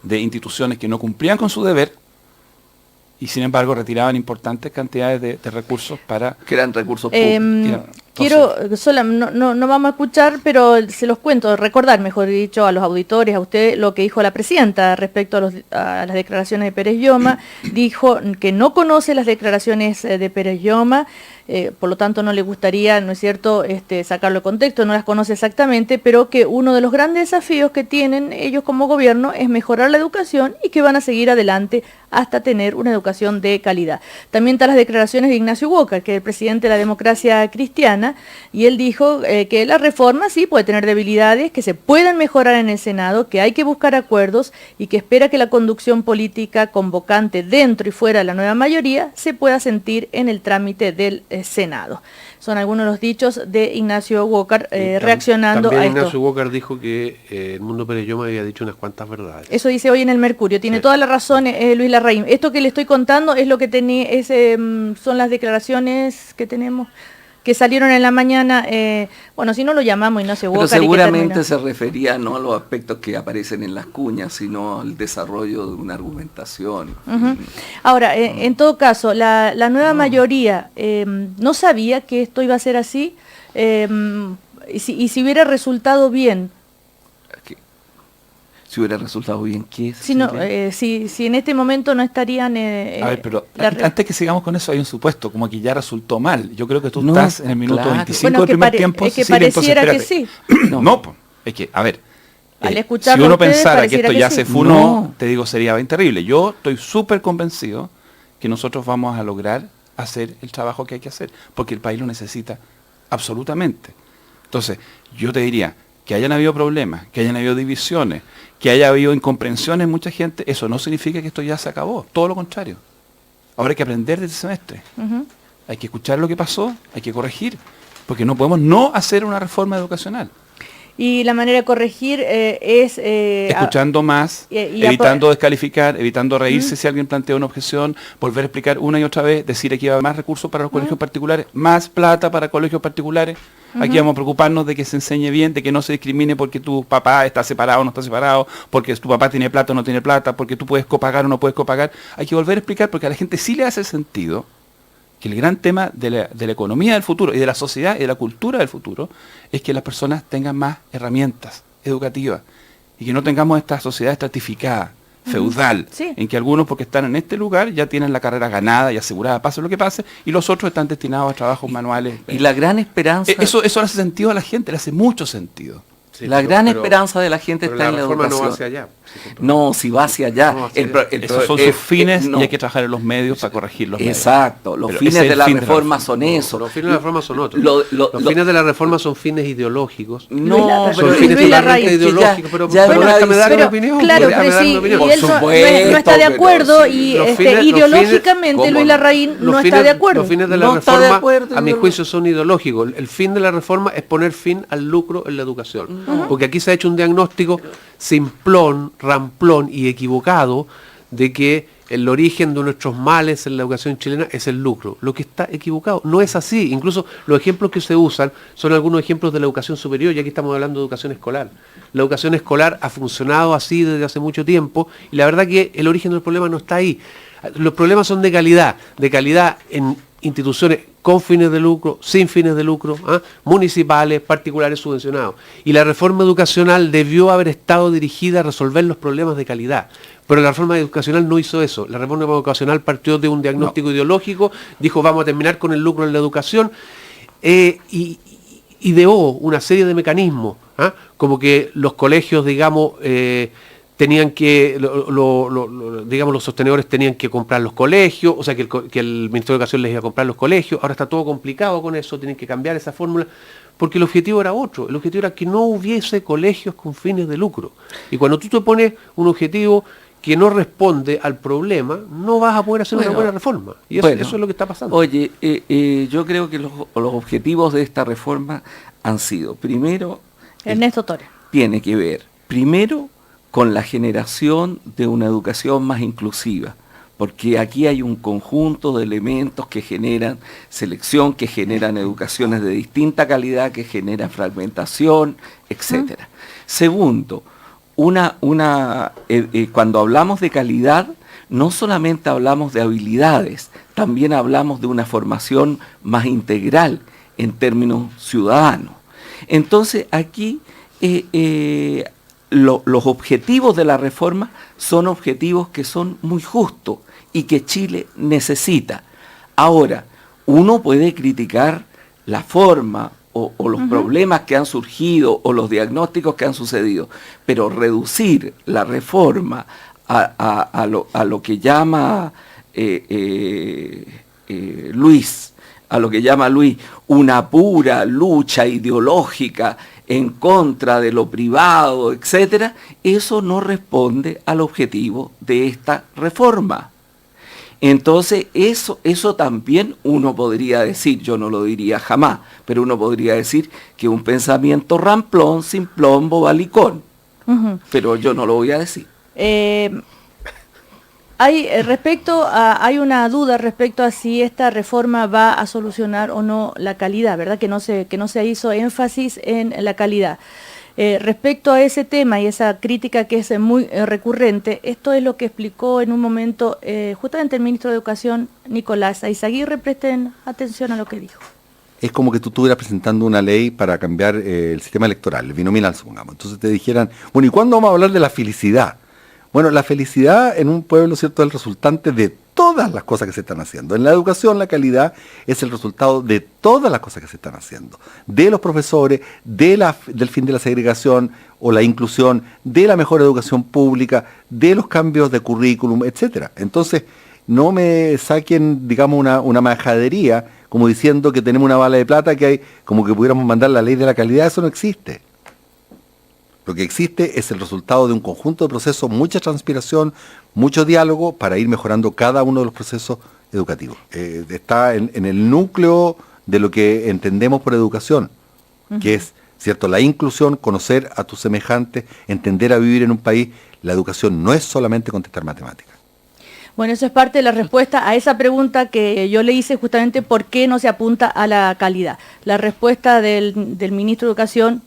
de instituciones que no cumplían con su deber y sin embargo retiraban importantes cantidades de recursos para... Que eran recursos públicos. No vamos a escuchar, pero se los cuento, recordar, mejor dicho, a los auditores, a usted, lo que dijo la presidenta respecto a las declaraciones de Pérez Lloma. Dijo que no conoce las declaraciones de Pérez Lloma, por lo tanto no le gustaría, ¿no es cierto?, sacarlo de contexto, no las conoce exactamente, pero que uno de los grandes desafíos que tienen ellos como gobierno es mejorar la educación y que van a seguir adelante hasta tener una educación de calidad. También están las declaraciones de Ignacio Walker, que es el presidente de la Democracia Cristiana, y él dijo que la reforma sí puede tener debilidades, que se pueden mejorar en el Senado, que hay que buscar acuerdos y que espera que la conducción política convocante dentro y fuera de la nueva mayoría se pueda sentir en el trámite del Senado. Son algunos de los dichos de Ignacio Walker reaccionando a esto. También Ignacio Walker dijo que el Mundo Pérez Lloma había dicho unas cuantas verdades. Eso dice hoy en el Mercurio. Tiene toda la razón Luis Larraín. Esto que le estoy contando es lo que son las declaraciones que tenemos, que salieron en la mañana. Bueno, si no lo llamamos Ignacio Walker. Pero seguramente se refería no a los aspectos que aparecen en las cuñas, sino al desarrollo de una argumentación. Ahora, en todo caso, la nueva mayoría no sabía que esto iba a ser así, y si hubiera resultado bien. Si hubiera resultado bien, ¿qué? Si en este momento no estarían... a ver, pero antes que sigamos con eso hay un supuesto, como que ya resultó mal. Yo creo que tú estás en el minuto 25 del primer tiempo. Es que pareciera que sí. No, es que, a ver, si uno pensara que esto ya se funó, te digo, sería bien terrible. Yo estoy súper convencido que nosotros vamos a lograr hacer el trabajo que hay que hacer, porque el país lo necesita absolutamente. Entonces, yo te diría, que hayan habido problemas, que hayan habido divisiones, que haya habido incomprensiones en mucha gente, eso no significa que esto ya se acabó, todo lo contrario. Ahora hay que aprender de este semestre. Hay que escuchar lo que pasó, hay que corregir, porque no podemos no hacer una reforma educacional. Y la manera de corregir es... escuchando más, evitando descalificar, evitando reírse si alguien plantea una objeción, volver a explicar una y otra vez, decir aquí va a haber más recursos para los colegios particulares, más plata para colegios particulares. Aquí vamos a preocuparnos de que se enseñe bien, de que no se discrimine porque tu papá está separado o no está separado, porque tu papá tiene plata o no tiene plata, porque tú puedes copagar o no puedes copagar. Hay que volver a explicar porque a la gente sí le hace sentido que el gran tema de la economía del futuro y de la sociedad y de la cultura del futuro es que las personas tengan más herramientas educativas y que no tengamos esta sociedad estratificada, feudal, en que algunos porque están en este lugar ya tienen la carrera ganada y asegurada, pase lo que pase, y los otros están destinados a trabajos manuales. Y la gran esperanza... Eso le hace sentido a la gente, le hace mucho sentido. Sí, la gran esperanza de la gente pero está en la reforma educación. no va hacia allá. No, si va hacia allá. No, hacia allá. Esos son sus fines no. y hay que trabajar en los medios para corregir los medios. Exacto, los Pero fines ese es de el la fin de la reforma reforma. son eso. Los fines de la reforma son otros. Los fines de la reforma son fines ideológicos. No, Luis Son pero fines Luis totalmente Larraín, ideológicos, pero ya pero una déjame dar mi Pero, opinión. claro, déjame pero dar mi sí, opinión. y Por él no supuesto, está de pero acuerdo sí. y Los fines- ideológicamente ¿cómo Luis no? Larraín no está de acuerdo. Los fines de la No está de reforma, acuerdo, a mi ideológico. juicio, son ideológicos. El fin de la reforma es poner fin al lucro en la educación. Porque aquí se ha hecho un diagnóstico simplón, ramplón y equivocado de que el origen de nuestros males en la educación chilena es el lucro. Lo que está equivocado. No es así. Incluso los ejemplos que se usan son algunos ejemplos de la educación superior, y aquí estamos hablando de educación escolar. La educación escolar ha funcionado así desde hace mucho tiempo, y la verdad que el origen del problema no está ahí. Los problemas son de calidad en instituciones con fines de lucro, sin fines de lucro, municipales, particulares, subvencionados. Y la reforma educacional debió haber estado dirigida a resolver los problemas de calidad. Pero la reforma educacional no hizo eso. La reforma educacional partió de un diagnóstico ideológico, dijo vamos a terminar con el lucro en la educación, y ideó una serie de mecanismos, como que los colegios, digamos, tenían que, digamos, los sostenedores tenían que comprar los colegios, o sea, que el Ministerio de Educación les iba a comprar los colegios. Ahora está todo complicado con eso, tienen que cambiar esa fórmula, porque el objetivo era otro. El objetivo era que no hubiese colegios con fines de lucro. Y cuando tú te pones un objetivo que no responde al problema, no vas a poder hacer una buena reforma. Y eso es lo que está pasando. Oye, yo creo que los objetivos de esta reforma han sido, primero, Ernesto Torres. tiene que ver, primero, con la generación de una educación más inclusiva, porque aquí hay un conjunto de elementos que generan selección, que generan educaciones de distinta calidad, que generan fragmentación, etcétera. Segundo, cuando hablamos de calidad, no solamente hablamos de habilidades, también hablamos de una formación más integral en términos ciudadanos. Entonces aquí los objetivos de la reforma son objetivos que son muy justos y que Chile necesita. Ahora, uno puede criticar la forma o los problemas que han surgido o los diagnósticos que han sucedido, pero reducir la reforma a lo que llama Luis, una pura lucha ideológica en contra de lo privado, etcétera, eso no responde al objetivo de esta reforma. Entonces, eso también uno podría decir, yo no lo diría jamás, pero uno podría decir que un pensamiento ramplón, simplón, bobalicón. Pero yo no lo voy a decir. Hay una duda respecto a si esta reforma va a solucionar o no la calidad, ¿verdad? Que no se hizo énfasis en la calidad. Respecto a ese tema y esa crítica que es muy recurrente, esto es lo que explicó en un momento justamente el ministro de Educación, Nicolás Ayzaguirre. Presten atención a lo que dijo. Es como que tú estuvieras presentando una ley para cambiar el sistema electoral, el binominal, supongamos. Entonces te dijeran, bueno, ¿y cuándo vamos a hablar de la felicidad? Bueno, la felicidad en un pueblo, ¿cierto?, es el resultante de todas las cosas que se están haciendo. En la educación, la calidad es el resultado de todas las cosas que se están haciendo. De los profesores, del fin de la segregación o la inclusión, de la mejor educación pública, de los cambios de currículum, etcétera. Entonces, no me saquen, digamos, una majadería como diciendo que tenemos una bala de plata, que hay, como que pudiéramos mandar la ley de la calidad. Eso no existe. Lo que existe es el resultado de un conjunto de procesos, mucha transpiración, mucho diálogo para ir mejorando cada uno de los procesos educativos. Está en el núcleo de lo que entendemos por educación, que es, ¿cierto?, la inclusión, conocer a tus semejantes, entender a vivir en un país. La educación no es solamente contestar matemáticas. Bueno, eso es parte de la respuesta a esa pregunta que yo le hice justamente, ¿por qué no se apunta a la calidad? La respuesta del ministro de Educación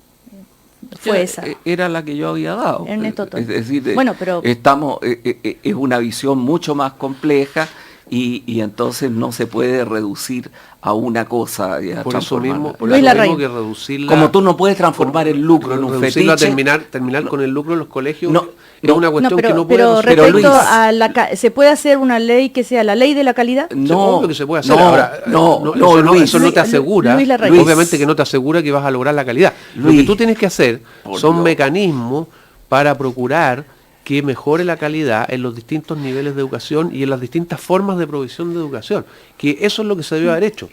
fue esa. Era la que yo había dado. Ernesto Torres. Es decir, Bueno, pero es una visión mucho más compleja y entonces no se puede reducir a una cosa y a Por eso transformarla. mismo, por Luis eso Larraín. mismo que reducirla... Como tú no puedes transformar el lucro en un reducirla, fetiche. terminar con el lucro en los colegios No, es una cuestión que no puede pero resolver. Pero, respecto Luis, a ¿se puede hacer una ley que sea la ley de la calidad? Obvio que se puede hacer. No, Ahora, no, Luis, eso no Luis- te asegura, Luis Larraín. obviamente que no te asegura que vas a lograr la calidad. Lo Luis, que tú tienes que hacer por son Dios. mecanismos para procurar que mejore la calidad en los distintos niveles de educación y en las distintas formas de provisión de educación. Que eso es lo que se debió haber hecho.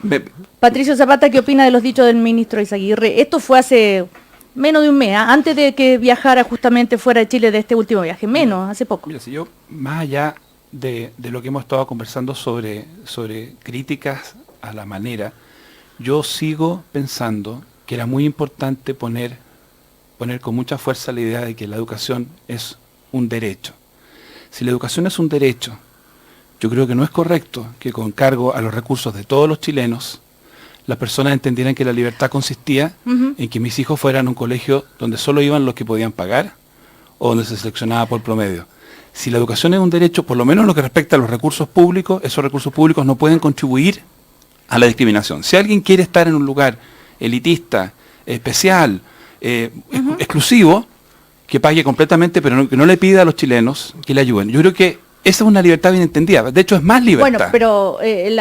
Patricio Zapata, ¿qué opina de los dichos del ministro Izaguirre? Esto fue hace menos de un mes, antes de que viajara justamente fuera de Chile de este último viaje, hace poco. Mira, si yo, más allá de lo que hemos estado conversando sobre críticas a la manera, yo sigo pensando que era muy importante poner con mucha fuerza la idea de que la educación es un derecho. Si la educación es un derecho, yo creo que no es correcto que con cargo a los recursos de todos los chilenos, las personas entendieran que la libertad consistía en que mis hijos fueran a un colegio donde solo iban los que podían pagar o donde se seleccionaba por promedio. Si la educación es un derecho, por lo menos en lo que respecta a los recursos públicos, esos recursos públicos no pueden contribuir a la discriminación. Si alguien quiere estar en un lugar elitista, especial, exclusivo, que pague completamente, pero que no le pida a los chilenos que le ayuden. Yo creo que esa es una libertad bien entendida. De hecho, es más libertad. Bueno, pero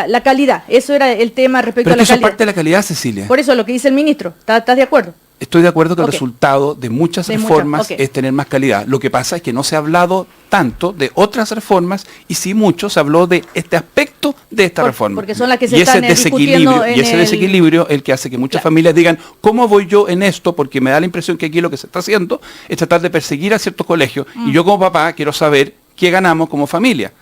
la calidad, eso era el tema respecto Pero a la eso es calidad. parte de la calidad, Cecilia. Por eso lo que dice el ministro, ¿estás de acuerdo? Estoy de acuerdo que Ok. el resultado de muchas De muchas, reformas ok. es tener más calidad. Lo que pasa es que no se ha hablado tanto de otras reformas y sí mucho se habló de este aspecto de esta reforma. Porque son las que se y están ese discutiendo desequilibrio, y ese en el- desequilibrio el que hace que muchas Claro. familias digan, ¿cómo voy yo en esto? Porque me da la impresión que aquí lo que se está haciendo es tratar de perseguir a ciertos colegios y yo como papá quiero saber qué ganamos como familia.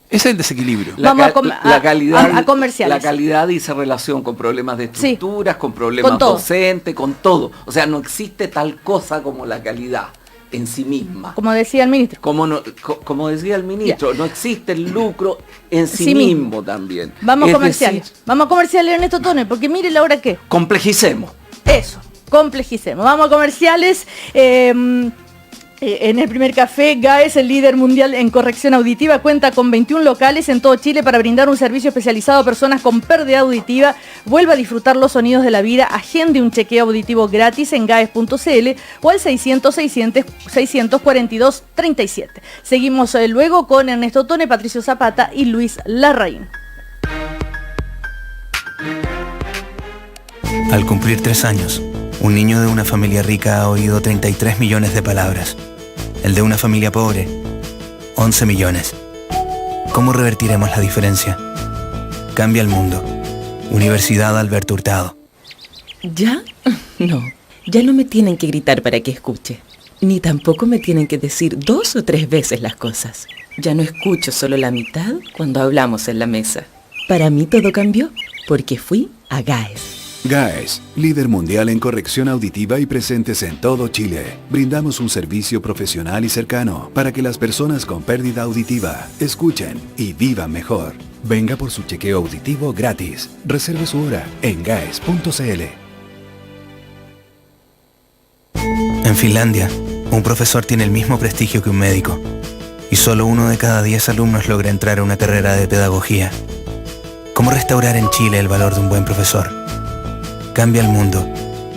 Ese es el desequilibrio. Vamos La calidad, a comerciales. La calidad dice relación con problemas de Sí. estructuras, con problemas Con todo. docentes, con todo. O sea, no existe tal cosa como la calidad en sí misma. Como decía el ministro. Como decía el ministro, no existe el lucro en sí, Sí mismo. mismo también. Vamos a Es comerciales. decir, Vamos a comerciales, Ernesto Tone, porque mire la hora que. complejicemos. Eso, complejicemos. Vamos a comerciales. En el primer café, GAES, el líder mundial en corrección auditiva, cuenta con 21 locales en todo Chile para brindar un servicio especializado a personas con pérdida auditiva. Vuelva a disfrutar los sonidos de la vida. Agende un chequeo auditivo gratis en gaes.cl o al 600-642-37. Seguimos luego con Ernesto Tone, Patricio Zapata y Luis Larraín. Al cumplir 3 años, un niño de una familia rica ha oído 33 millones de palabras. El de una familia pobre, 11 millones. ¿Cómo revertiremos la diferencia? Cambia el mundo. Universidad Alberto Hurtado. ¿Ya? No, ya no me tienen que gritar para que escuche. Ni tampoco me tienen que decir 2 o 3 veces las cosas. Ya no escucho solo la mitad cuando hablamos en la mesa. Para mí todo cambió, porque fui a GAES. GAES, líder mundial en corrección auditiva y presentes en todo Chile. Brindamos un servicio profesional y cercano para que las personas con pérdida auditiva escuchen y vivan mejor. Venga por su chequeo auditivo gratis. Reserve su hora en gaes.cl. En Finlandia, un profesor tiene el mismo prestigio que un médico. Y solo 1 de cada 10 alumnos logra entrar a una carrera de pedagogía. ¿Cómo restaurar en Chile el valor de un buen profesor? Cambia el mundo.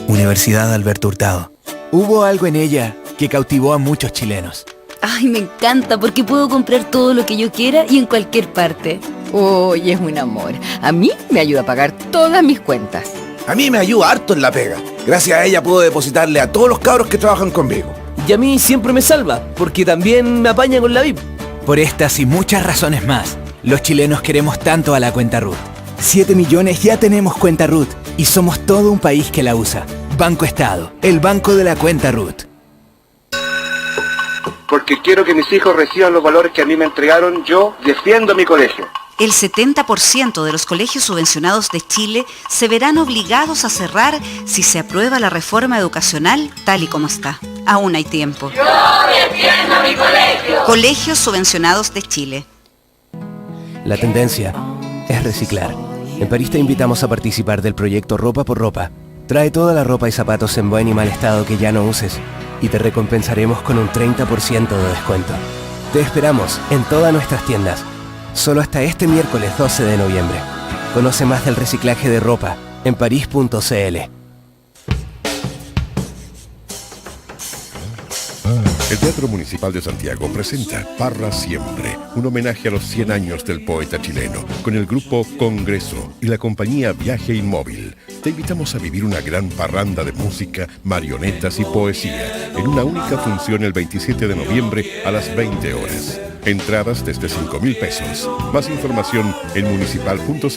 Universidad Alberto Hurtado. Hubo algo en ella que cautivó a muchos chilenos. Ay, me encanta porque puedo comprar todo lo que yo quiera y en cualquier parte. Uy, es un amor. A mí me ayuda a pagar todas mis cuentas. A mí me ayuda harto en la pega. Gracias a ella puedo depositarle a todos los cabros que trabajan conmigo. Y a mí siempre me salva, porque también me apaña con la VIP. Por estas y muchas razones más, los chilenos queremos tanto a la cuenta RUT. 7 millones ya tenemos cuenta RUT y somos todo un país que la usa. Banco Estado, el banco de la cuenta RUT. Porque quiero que mis hijos reciban los valores que a mí me entregaron, yo defiendo mi colegio. El 70% de los colegios subvencionados de Chile se verán obligados a cerrar si se aprueba la reforma educacional tal y como está. Aún hay tiempo. ¡Yo defiendo mi colegio! Colegios subvencionados de Chile. La tendencia es reciclar. En París te invitamos a participar del proyecto Ropa por Ropa. Trae toda la ropa y zapatos en buen y mal estado que ya no uses y te recompensaremos con un 30% de descuento. Te esperamos en todas nuestras tiendas. Solo hasta este miércoles 12 de noviembre. Conoce más del reciclaje de ropa en paris.cl. El Teatro Municipal de Santiago presenta Parra Siempre, un homenaje a los 100 años del poeta chileno, con el grupo Congreso y la compañía Viaje Inmóvil. Te invitamos a vivir una gran parranda de música, marionetas y poesía, en una única función el 27 de noviembre a las 20 horas. Entradas desde 5.000 pesos. Más información en municipal.cl.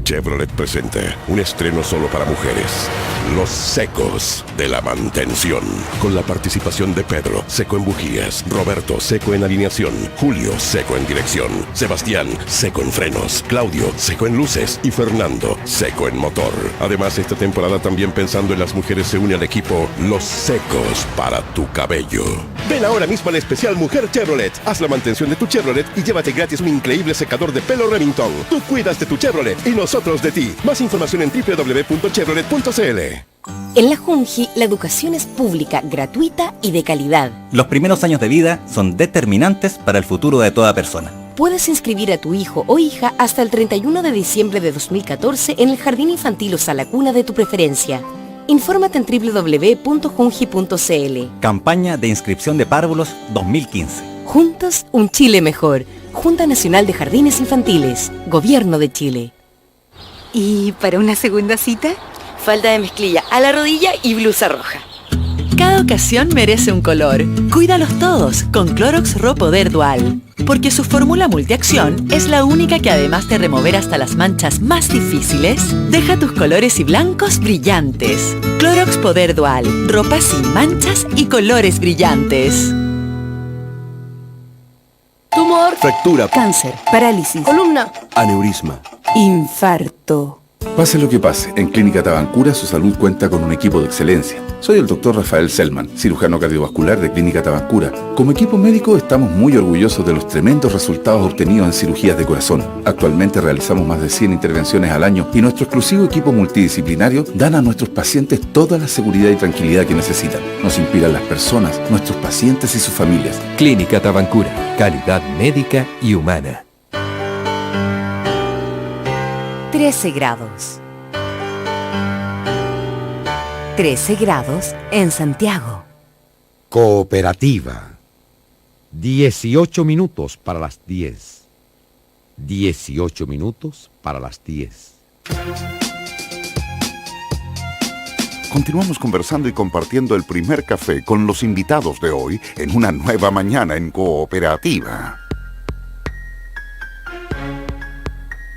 Chevrolet presenta un estreno solo para mujeres. Los Secos de la Mantención. Con la participación de Pedro, seco en bujías, Roberto, seco en alineación, Julio, seco en dirección, Sebastián, seco en frenos, Claudio, seco en luces y Fernando, seco en motor. Además, esta temporada también pensando en las mujeres se une al equipo Los Secos para tu cabello. Ven ahora mismo al especial Mujer Chevrolet. Haz la mantención de tu Chevrolet y llévate gratis un increíble secador de pelo Remington. Tú cuidas de tu Chevrolet y nosotros de ti. Más información en www.chevrolet.cl. En la Junji, la educación es pública, gratuita y de calidad. Los primeros años de vida son determinantes para el futuro de toda persona. Puedes inscribir a tu hijo o hija hasta el 31 de diciembre de 2014 en el jardín infantil o sala cuna de tu preferencia. Infórmate en www.junji.cl. Campaña de inscripción de párvulos 2015. Juntos, un Chile mejor. Junta Nacional de Jardines Infantiles. Gobierno de Chile. ¿Y para una segunda cita? Falda de mezclilla a la rodilla y blusa roja. Cada ocasión merece un color. Cuídalos todos con Clorox Raw Poder Dual. Porque su fórmula multiacción es la única que además de remover hasta las manchas más difíciles, deja tus colores y blancos brillantes. Clorox Poder Dual. Ropa sin manchas y colores brillantes. Tumor, Fractura, cáncer, parálisis, columna, aneurisma. infarto. Pase lo que pase, en Clínica Tabancura su salud cuenta con un equipo de excelencia. Soy el Dr. Rafael Selman, cirujano cardiovascular de Clínica Tabancura. Como equipo médico estamos muy orgullosos de los tremendos resultados obtenidos en cirugías de corazón. Actualmente realizamos más de 100 intervenciones al año y nuestro exclusivo equipo multidisciplinario dan a nuestros pacientes toda la seguridad y tranquilidad que necesitan. Nos inspiran las personas, nuestros pacientes y sus familias. Clínica Tabancura, calidad médica y humana. 13 grados. 13 grados en Santiago. Cooperativa. 18 minutos para las 10. 18 minutos para las 10. Continuamos conversando y compartiendo el primer café con los invitados de hoy en una nueva mañana en Cooperativa.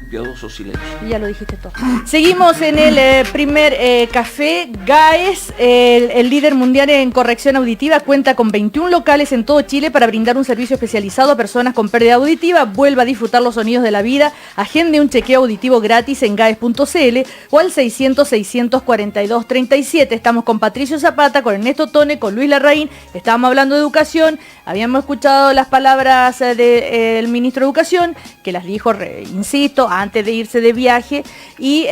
Piadoso silencio. Ya lo dijiste todo. Seguimos en el primer café. GAES, el líder mundial en corrección auditiva, cuenta con 21 locales en todo Chile para brindar un servicio especializado a personas con pérdida auditiva. Vuelva a disfrutar los sonidos de la vida. Agende un chequeo auditivo gratis en gaes.cl o al 600-642-37. Estamos con Patricio Zapata, con Ernesto Tone, con Luis Larraín. Estábamos hablando de educación. Habíamos escuchado las palabras del ministro de Educación, que las dijo, insisto, antes de irse de viaje, y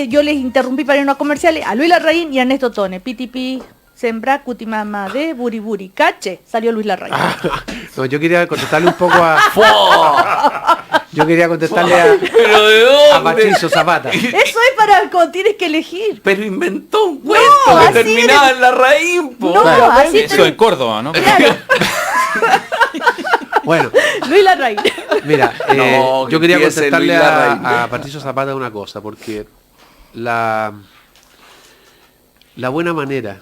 yo les interrumpí para irnos a comerciales a Luis Larraín y a Ernesto Tone. Pitipi, sembra, cutimama de buriburi, cache, salió Luis Larraín. No, yo quería contestarle un poco a... Yo quería contestarle ¿Pero de dónde? a Patricio Zapata. Eso es para cuando tienes que elegir. Pero inventó un cuento así que terminaba eres. en Larraín, po. No, Claro, así eso en Córdoba, ¿no? Claro. Bueno, Luis Larraín. mira, No, yo quería que empiece contestarle Luis Larraín. a Patricio Zapata una cosa, porque la buena manera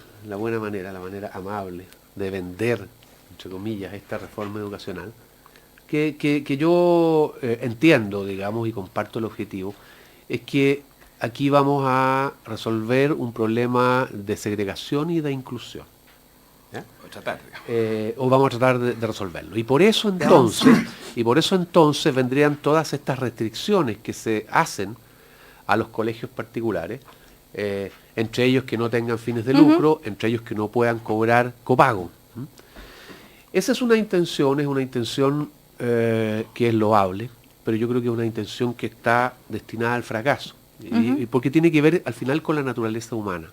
amable de vender, entre comillas, esta reforma educacional, que yo entiendo, digamos, y comparto el objetivo, es que aquí vamos a resolver un problema de segregación y de inclusión. ¿Ya? O vamos a tratar de resolverlo. Y por eso entonces vendrían todas estas restricciones que se hacen a los colegios particulares, entre ellos que no tengan fines de lucro, entre ellos que no puedan cobrar copago. Esa es una intención que es loable, pero yo creo que es una intención que está destinada al fracaso, y porque tiene que ver al final con la naturaleza humana.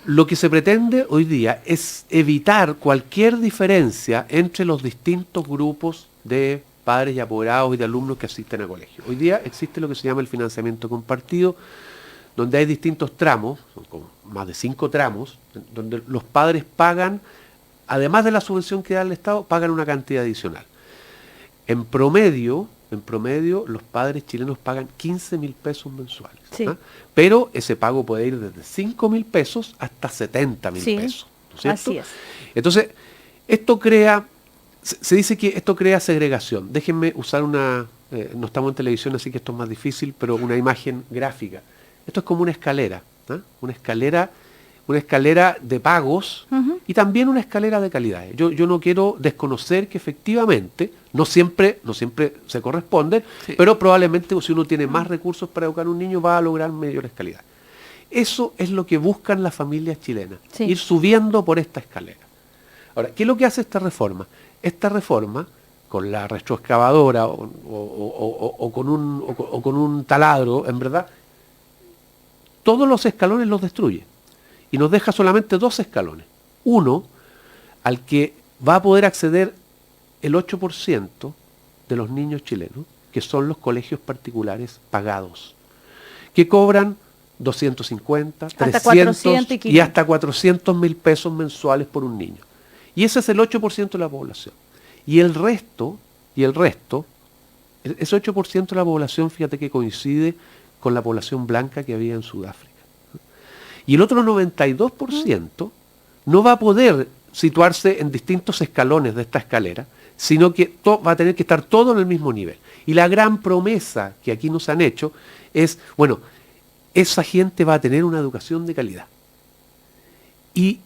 lo que se pretende hoy día es evitar cualquier diferencia entre los distintos grupos de padres y apoderados y de alumnos que asisten a colegio. Hoy día existe lo que se llama el financiamiento compartido, donde hay distintos tramos, son como más de 5 tramos, donde los padres pagan, además de la subvención que da el Estado, pagan una cantidad adicional. En promedio, los padres chilenos pagan 15.000 pesos mensuales. Sí. ¿Ah? Pero ese pago puede ir desde 5.000 pesos hasta 70.000 Sí, pesos. ¿No es cierto? así es. Entonces, esto crea, se dice que esto crea segregación. Déjenme usar no estamos en televisión, así que esto es más difícil, pero una imagen gráfica. Esto es como una escalera, ¿ah? Una escalera de pagos y también una escalera de calidades. Yo no quiero desconocer que efectivamente no siempre se corresponden, pero probablemente si uno tiene más recursos para educar a un niño va a lograr mayores calidades. Eso es lo que buscan las familias chilenas, ir subiendo por esta escalera. Ahora, ¿qué es lo que hace esta reforma? Esta reforma, con la retroexcavadora o con un taladro, en verdad, todos los escalones los destruye. Y nos deja solamente 2 escalones. Uno, al que va a poder acceder el 8% de los niños chilenos, que son los colegios particulares pagados, que cobran 250, Hasta 300 400 y hasta 400.000 pesos mensuales por un niño. Y ese es el 8% de la población. Y el resto, ese 8% de la población, fíjate que coincide con la población blanca que había en Sudáfrica. Y el otro 92% no va a poder situarse en distintos escalones de esta escalera, sino que va a tener que estar todo en el mismo nivel. Y la gran promesa que aquí nos han hecho es, bueno, esa gente va a tener una educación de calidad. Y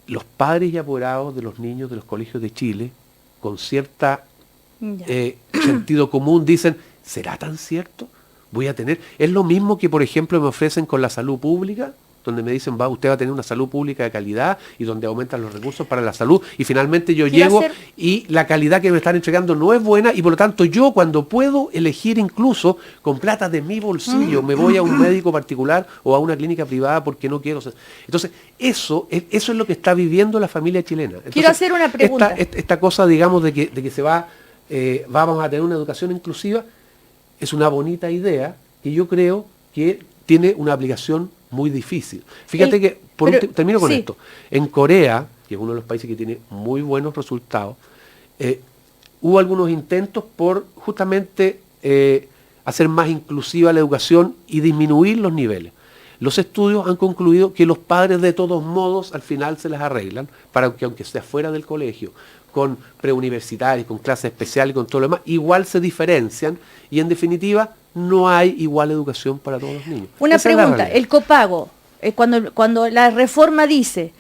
los padres y apoderados de los niños de los colegios de Chile, con cierta sentido común, dicen, ¿será tan cierto? Voy a tener... Es lo mismo que, por ejemplo, me ofrecen con la salud pública, donde me dicen, usted va a tener una salud pública de calidad y donde aumentan los recursos para la salud, y finalmente yo llego y la calidad que me están entregando no es buena, y por lo tanto yo, cuando puedo elegir incluso con plata de mi bolsillo, me voy a un médico particular o a una clínica privada porque no quiero. Entonces, eso es lo que está viviendo la familia chilena. Entonces, quiero hacer una pregunta. Esta cosa, digamos, de que se vamos a tener una educación inclusiva, es una bonita idea que yo creo que tiene una aplicación muy difícil. Fíjate que, termino con esto, en Corea, que es uno de los países que tiene muy buenos resultados, hubo algunos intentos por justamente hacer más inclusiva la educación y disminuir los niveles. Los estudios han concluido que los padres de todos modos al final se las arreglan para que, aunque sea fuera del colegio, con preuniversitarios, con clases especiales y con todo lo demás, igual se diferencian y en definitiva no hay igual educación para todos los niños. Una Esa es la pregunta, realidad. el copago, cuando la reforma dice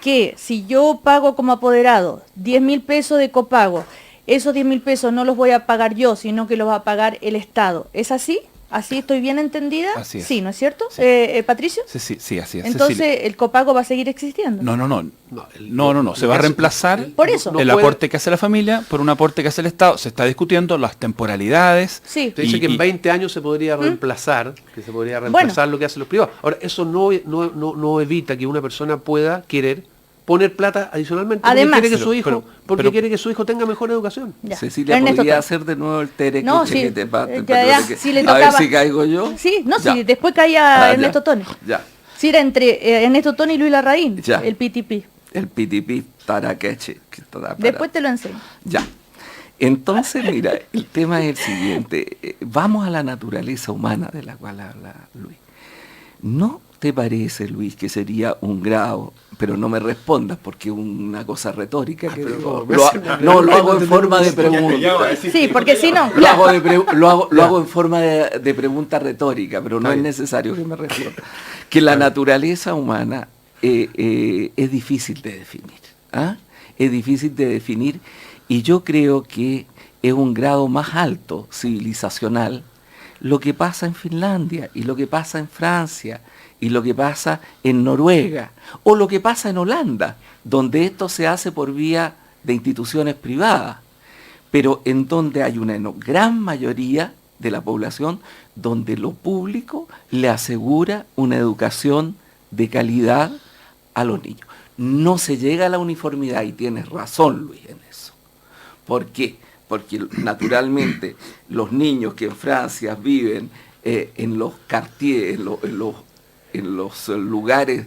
que si yo pago como apoderado 10.000 pesos de copago, esos 10.000 pesos no los voy a pagar yo, sino que los va a pagar el Estado, ¿es así? ¿Así estoy bien entendida? Así es. Sí, ¿no es cierto? Sí. ¿Patricio? Sí, así es. Entonces, Cecilia. ¿el copago va a seguir existiendo? No. Se va a reemplazar Por eso. el aporte que hace la familia por un aporte que hace el Estado. Se está discutiendo las temporalidades. Sí. Te dice que en 20 años se podría reemplazar, lo que hacen los privados. Ahora, eso no evita que una persona pueda querer poner plata adicionalmente Además, porque quiere que su hijo tenga mejor educación. Ya. Cecilia, Ernesto, ¿podría hacer de nuevo el tereque? No, sí. Que te pate, Si le a tocaba. ver si caigo yo. Sí, no, Ya. si después caía Ernesto ya. Tone. Ya. Si era entre Ernesto Tone y Luis Larraín, Ya. el PTP. El PTP Taraqueche. Después te lo enseño. Ya. Entonces, mira, el tema es el siguiente. Vamos a la naturaleza humana de la cual habla Luis. ¿No te parece, Luis, que sería un grado, pero no me respondas porque es una cosa retórica que digo, lo hago en forma de pregunta. Sí, porque si no... Lo hago en forma de pregunta retórica, pero no es necesario que me responda. Que la naturaleza humana es difícil de definir. ¿Ah? Es difícil de definir y yo creo que es un grado más alto civilizacional lo que pasa en Finlandia y lo que pasa en Francia y lo que pasa en Noruega o lo que pasa en Holanda, donde esto se hace por vía de instituciones privadas, pero en donde hay una gran mayoría de la población donde lo público le asegura una educación de calidad a los niños. No se llega a la uniformidad, y tienes razón, Luis, en eso. ¿Por qué? Porque naturalmente los niños que en Francia viven en los quartiers, en los lugares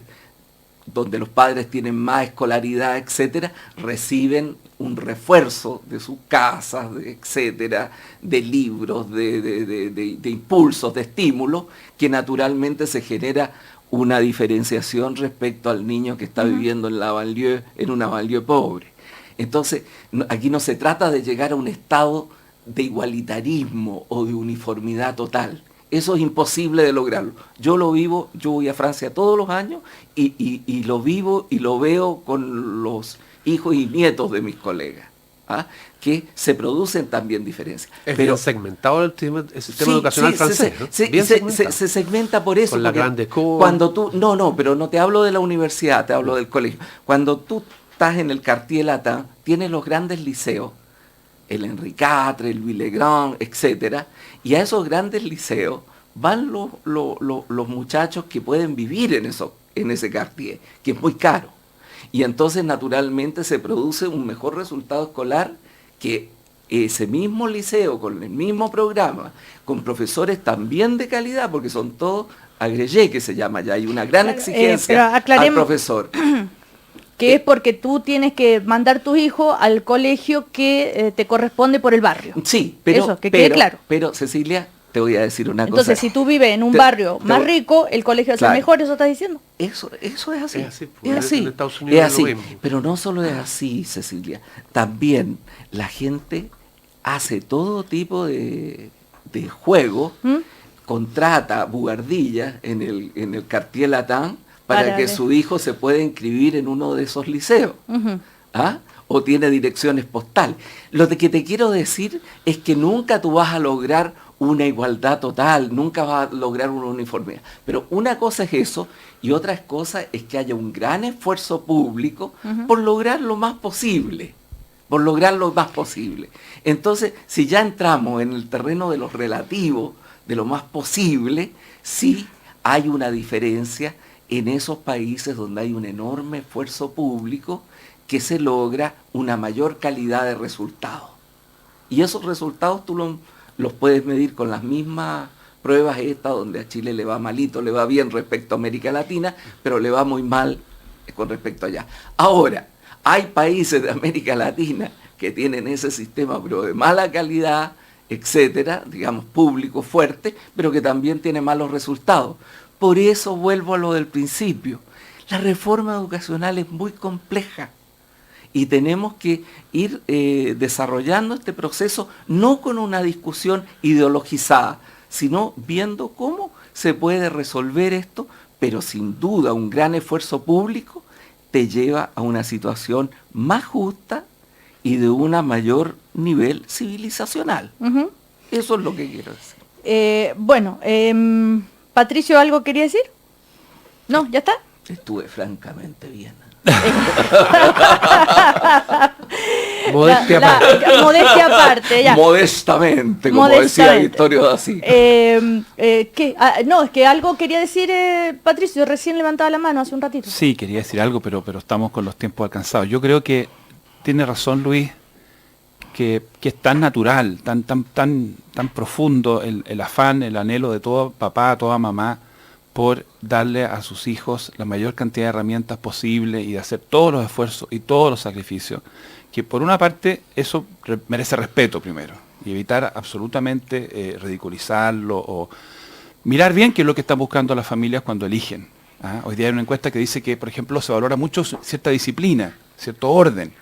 donde los padres tienen más escolaridad, etcétera, reciben un refuerzo de sus casas, etcétera, de libros, de impulsos, de estímulos, que naturalmente se genera una diferenciación respecto al niño que está viviendo en la banlieue, en una banlieue pobre. Entonces, aquí no se trata de llegar a un estado de igualitarismo o de uniformidad total. Eso es imposible de lograrlo. Yo lo vivo, yo voy a Francia todos los años y lo vivo y lo veo con los hijos y nietos de mis colegas, que se producen también diferencias. Es bien segmentado el sistema educacional francés, ¿no? Se segmenta por eso. Con la grande cuando tú, pero no te hablo de la universidad, te hablo del colegio. Cuando tú estás en el Quartier Latin, tienes los grandes liceos, el Henri IV, el Villegrand, etcétera, y a esos grandes liceos van los muchachos que pueden vivir en ese quartier, que es muy caro. Y entonces naturalmente se produce un mejor resultado escolar que ese mismo liceo, con el mismo programa, con profesores también de calidad, porque son todos agrégés, que se llama, ya hay una gran exigencia al profesor. Que es porque tú tienes que mandar tu hijo al colegio que te corresponde por el barrio. Sí, pero, eso, que quede claro. Pero Cecilia, te voy a decir una cosa. Entonces, si tú vives en un barrio más rico, el colegio va a ser mejor, ¿eso estás diciendo? Eso es así. Es así. Es así. En Estados Unidos es así. Lo mismo. Pero no solo es así, Cecilia. También la gente hace todo tipo de juego, contrata buhardillas en el Quartier Latin para que su hijo se pueda inscribir en uno de esos liceos. O tiene direcciones postales. Lo que te quiero decir es que nunca tú vas a lograr una igualdad total, nunca vas a lograr una uniformidad. Pero una cosa es eso, y otra cosa es que haya un gran esfuerzo público por lograr lo más posible. Por lograr lo más posible. Entonces, si ya entramos en el terreno de lo relativo, de lo más posible, sí hay una diferencia en esos países donde hay un enorme esfuerzo público que se logra una mayor calidad de resultados. Y esos resultados tú los puedes medir con las mismas pruebas estas, donde a Chile le va malito, le va bien respecto a América Latina, pero le va muy mal con respecto a allá. Ahora, hay países de América Latina que tienen ese sistema, pero de mala calidad, etcétera, digamos público fuerte, pero que también tiene malos resultados. Por eso vuelvo a lo del principio. La reforma educacional es muy compleja y tenemos que ir desarrollando este proceso no con una discusión ideologizada, sino viendo cómo se puede resolver esto, pero sin duda un gran esfuerzo público te lleva a una situación más justa y de un mayor nivel civilizacional. Eso es lo que quiero decir. Patricio, ¿algo quería decir? ¿No? ¿Ya está? Estuve francamente bien. Modestia aparte. Modestia aparte, ya. Modestamente, como decía Vittorio Dassi. ¿Qué? No, es que algo quería decir, Patricio, recién levantaba la mano hace un ratito. Sí, quería decir algo, pero estamos con los tiempos alcanzados. Yo creo que tiene razón Luis, que es tan natural, tan profundo el afán, el anhelo de todo papá, toda mamá, por darle a sus hijos la mayor cantidad de herramientas posible y de hacer todos los esfuerzos y todos los sacrificios, que por una parte eso merece respeto primero, y evitar absolutamente ridiculizarlo o mirar bien qué es lo que están buscando las familias cuando eligen. Hoy día hay una encuesta que dice que, por ejemplo, se valora mucho cierta disciplina, cierto orden.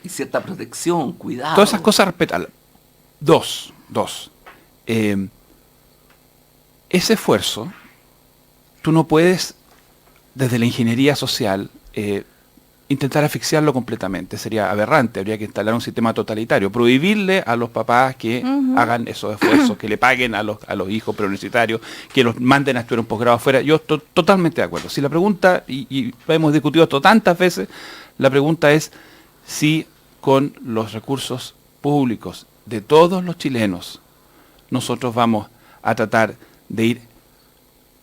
Y cierta protección, cuidado. Todas esas cosas respetarlas. Dos. Ese esfuerzo, tú no puedes, desde la ingeniería social, intentar asfixiarlo completamente. Sería aberrante, habría que instalar un sistema totalitario, prohibirle a los papás que hagan esos esfuerzos, que le paguen a los hijos preuniversitarios, que los manden a estudiar un posgrado afuera. Yo estoy totalmente de acuerdo. Si la pregunta, y hemos discutido esto tantas veces, la pregunta es si con los recursos públicos de todos los chilenos nosotros vamos a tratar de ir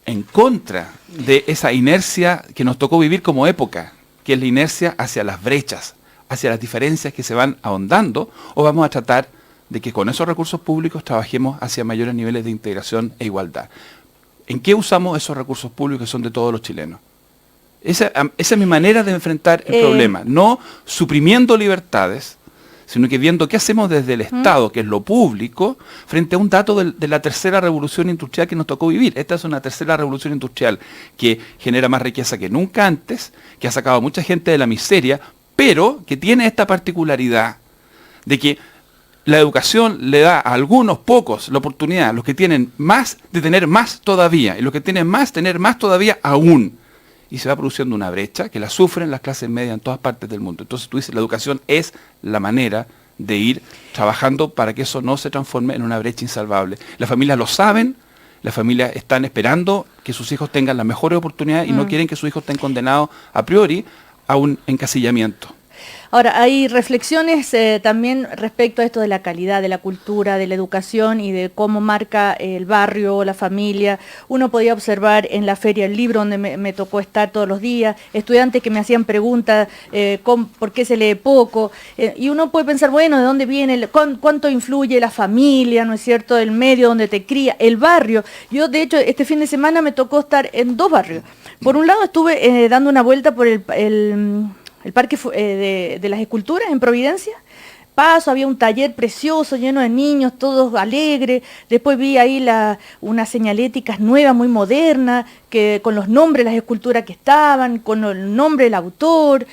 en contra de esa inercia que nos tocó vivir como época, que es la inercia hacia las brechas, hacia las diferencias que se van ahondando, o vamos a tratar de que con esos recursos públicos trabajemos hacia mayores niveles de integración e igualdad? ¿En qué usamos esos recursos públicos que son de todos los chilenos? Esa es mi manera de enfrentar el problema, no suprimiendo libertades, sino que viendo qué hacemos desde el Estado, que es lo público, frente a un dato de la tercera revolución industrial que nos tocó vivir. Esta es una tercera revolución industrial que genera más riqueza que nunca antes, que ha sacado a mucha gente de la miseria, pero que tiene esta particularidad de que la educación le da a algunos pocos la oportunidad, los que tienen más, de tener más todavía, y los que tienen más, tener más todavía aún. Y se va produciendo una brecha que la sufren las clases medias en todas partes del mundo. Entonces tú dices, la educación es la manera de ir trabajando para que eso no se transforme en una brecha insalvable. Las familias lo saben, las familias están esperando que sus hijos tengan las mejores oportunidades y no quieren que sus hijos estén condenados a priori a un encasillamiento. Ahora, hay reflexiones también respecto a esto de la calidad, de la cultura, de la educación y de cómo marca el barrio, la familia. Uno podía observar en la Feria del Libro, donde me tocó estar todos los días, estudiantes que me hacían preguntas, ¿por qué se lee poco? Y uno puede pensar, bueno, ¿de dónde viene? ¿Cuánto influye la familia, no es cierto? El medio donde te cría, el barrio. Yo, de hecho, este fin de semana me tocó estar en 2 barrios. Por un lado estuve dando una vuelta por el Parque de las Esculturas en Providencia. Había un taller precioso, lleno de niños, todos alegres. Después vi ahí unas señaléticas nuevas, muy modernas, con los nombres de las esculturas que estaban, con el nombre del autor,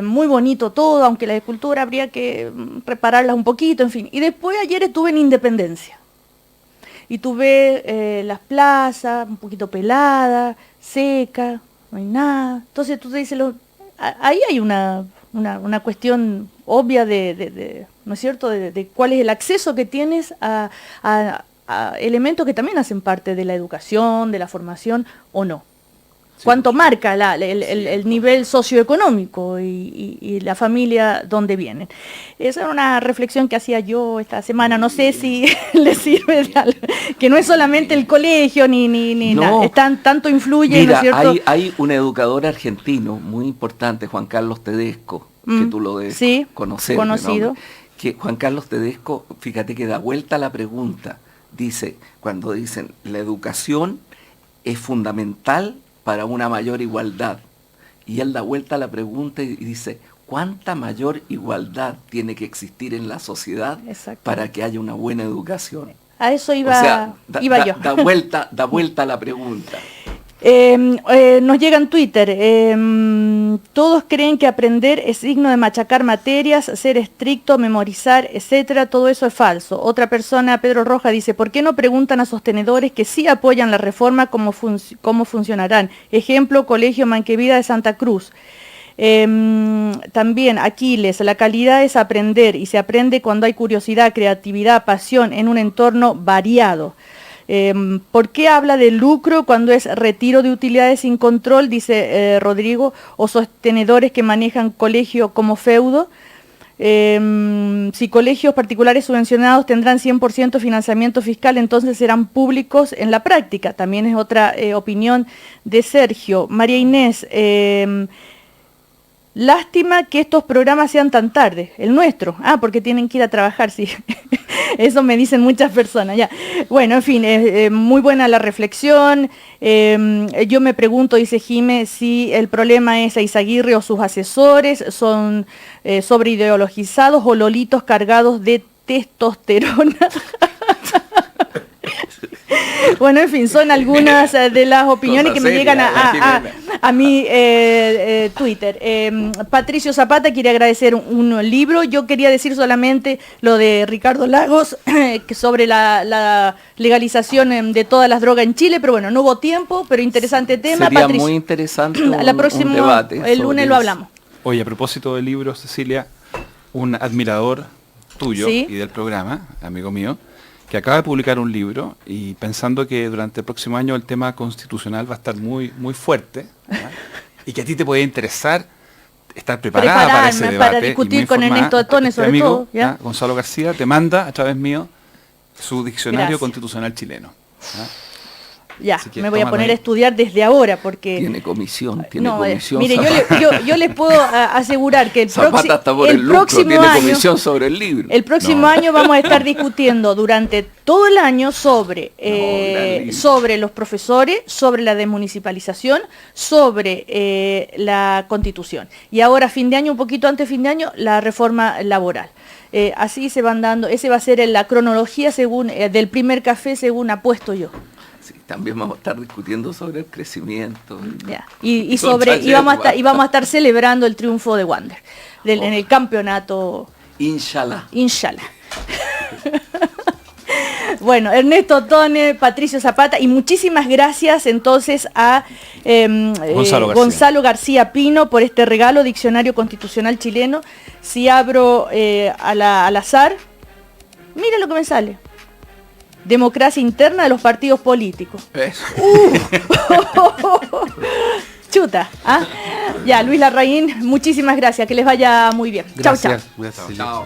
muy bonito todo, aunque las esculturas habría que repararlas un poquito, en fin. Y después ayer estuve en Independencia. Y tuve las plazas, un poquito peladas, secas, no hay nada. Entonces tú te dices, ahí hay una cuestión obvia ¿no es cierto?, de cuál es el acceso que tienes a elementos que también hacen parte de la educación, de la formación, o no. Sí, cuánto marca el nivel socioeconómico y la familia donde vienen. Esa era una reflexión que hacía yo esta semana. No sé si le sirve de algo, que no es solamente el colegio ni nada, tanto influye. Mira, ¿no es cierto? Hay un educador argentino muy importante, Juan Carlos Tedesco, que tú lo debes conocer. Conocido. Que Juan Carlos Tedesco, fíjate que da vuelta a la pregunta. Dice, cuando dicen la educación es fundamental para una mayor igualdad. Y él da vuelta a la pregunta y dice, ¿cuánta mayor igualdad tiene que existir en la sociedad para que haya una buena educación? A eso iba yo. Da vuelta a la pregunta. Nos llega en Twitter, todos creen que aprender es signo de machacar materias, ser estricto, memorizar, etcétera, todo eso es falso. Otra persona, Pedro Roja, dice, ¿por qué no preguntan a sostenedores que sí apoyan la reforma cómo funcionarán? Ejemplo, Colegio Manquevida de Santa Cruz. También Aquiles, la calidad es aprender y se aprende cuando hay curiosidad, creatividad, pasión en un entorno variado. ¿Por qué habla de lucro cuando es retiro de utilidades sin control? Dice Rodrigo, o sostenedores que manejan colegio como feudo. Si colegios particulares subvencionados tendrán 100% financiamiento fiscal, entonces serán públicos en la práctica. También es otra opinión de Sergio. María Inés, lástima que estos programas sean tan tarde, el nuestro, porque tienen que ir a trabajar, sí. Eso me dicen muchas personas, ya. Bueno, en fin, muy buena la reflexión. Yo me pregunto, dice Jime, si el problema es Eizaguirre o sus asesores, son sobreideologizados o lolitos cargados de testosterona. Bueno, en fin, son algunas de las opiniones que me llegan a mi Twitter. Patricio Zapata quiere agradecer un libro. Yo quería decir solamente lo de Ricardo Lagos, que sobre la legalización de todas las drogas en Chile, pero bueno, no hubo tiempo, pero interesante tema. Sería Patricio, muy interesante un debate. El lunes lo hablamos. Oye, a propósito del libro, Cecilia, un admirador tuyo y del programa, amigo mío, que acaba de publicar un libro y pensando que durante el próximo año el tema constitucional va a estar muy, muy fuerte, ¿verdad? Y que a ti te puede interesar estar preparada para ese debate. Para discutir con Ernesto Tones sobre amigo, todo. ¿Ya? Gonzalo García te manda a través mío su diccionario constitucional chileno. Ya, Así que me voy a tómalo poner ahí. a estudiar desde ahora porque... Tiene comisión, No, comisión. mire, yo les puedo asegurar que Zapata está por el lucro, próximo tiene año... comisión sobre el libro. El próximo año vamos a estar discutiendo durante todo el año sobre los profesores, sobre la desmunicipalización, sobre la Constitución. Y ahora, fin de año, un poquito antes de fin de año, la reforma laboral. Así se van dando, ese va a ser la cronología según del primer café, según apuesto yo. Sí, también vamos a estar discutiendo sobre el crecimiento. Ya. Y vamos a estar celebrando el triunfo de Wander en el campeonato. Inshallah. Bueno, Ernesto Tone, Patricio Zapata, y muchísimas gracias entonces a Gonzalo García Pino por este regalo, Diccionario Constitucional Chileno. Si abro al azar, mira lo que me sale. Democracia interna de los partidos políticos. Chuta. ¿Ah? Ya, Luis Larraín, muchísimas gracias, que les vaya muy bien. Chau, chau. Gracias. Chao.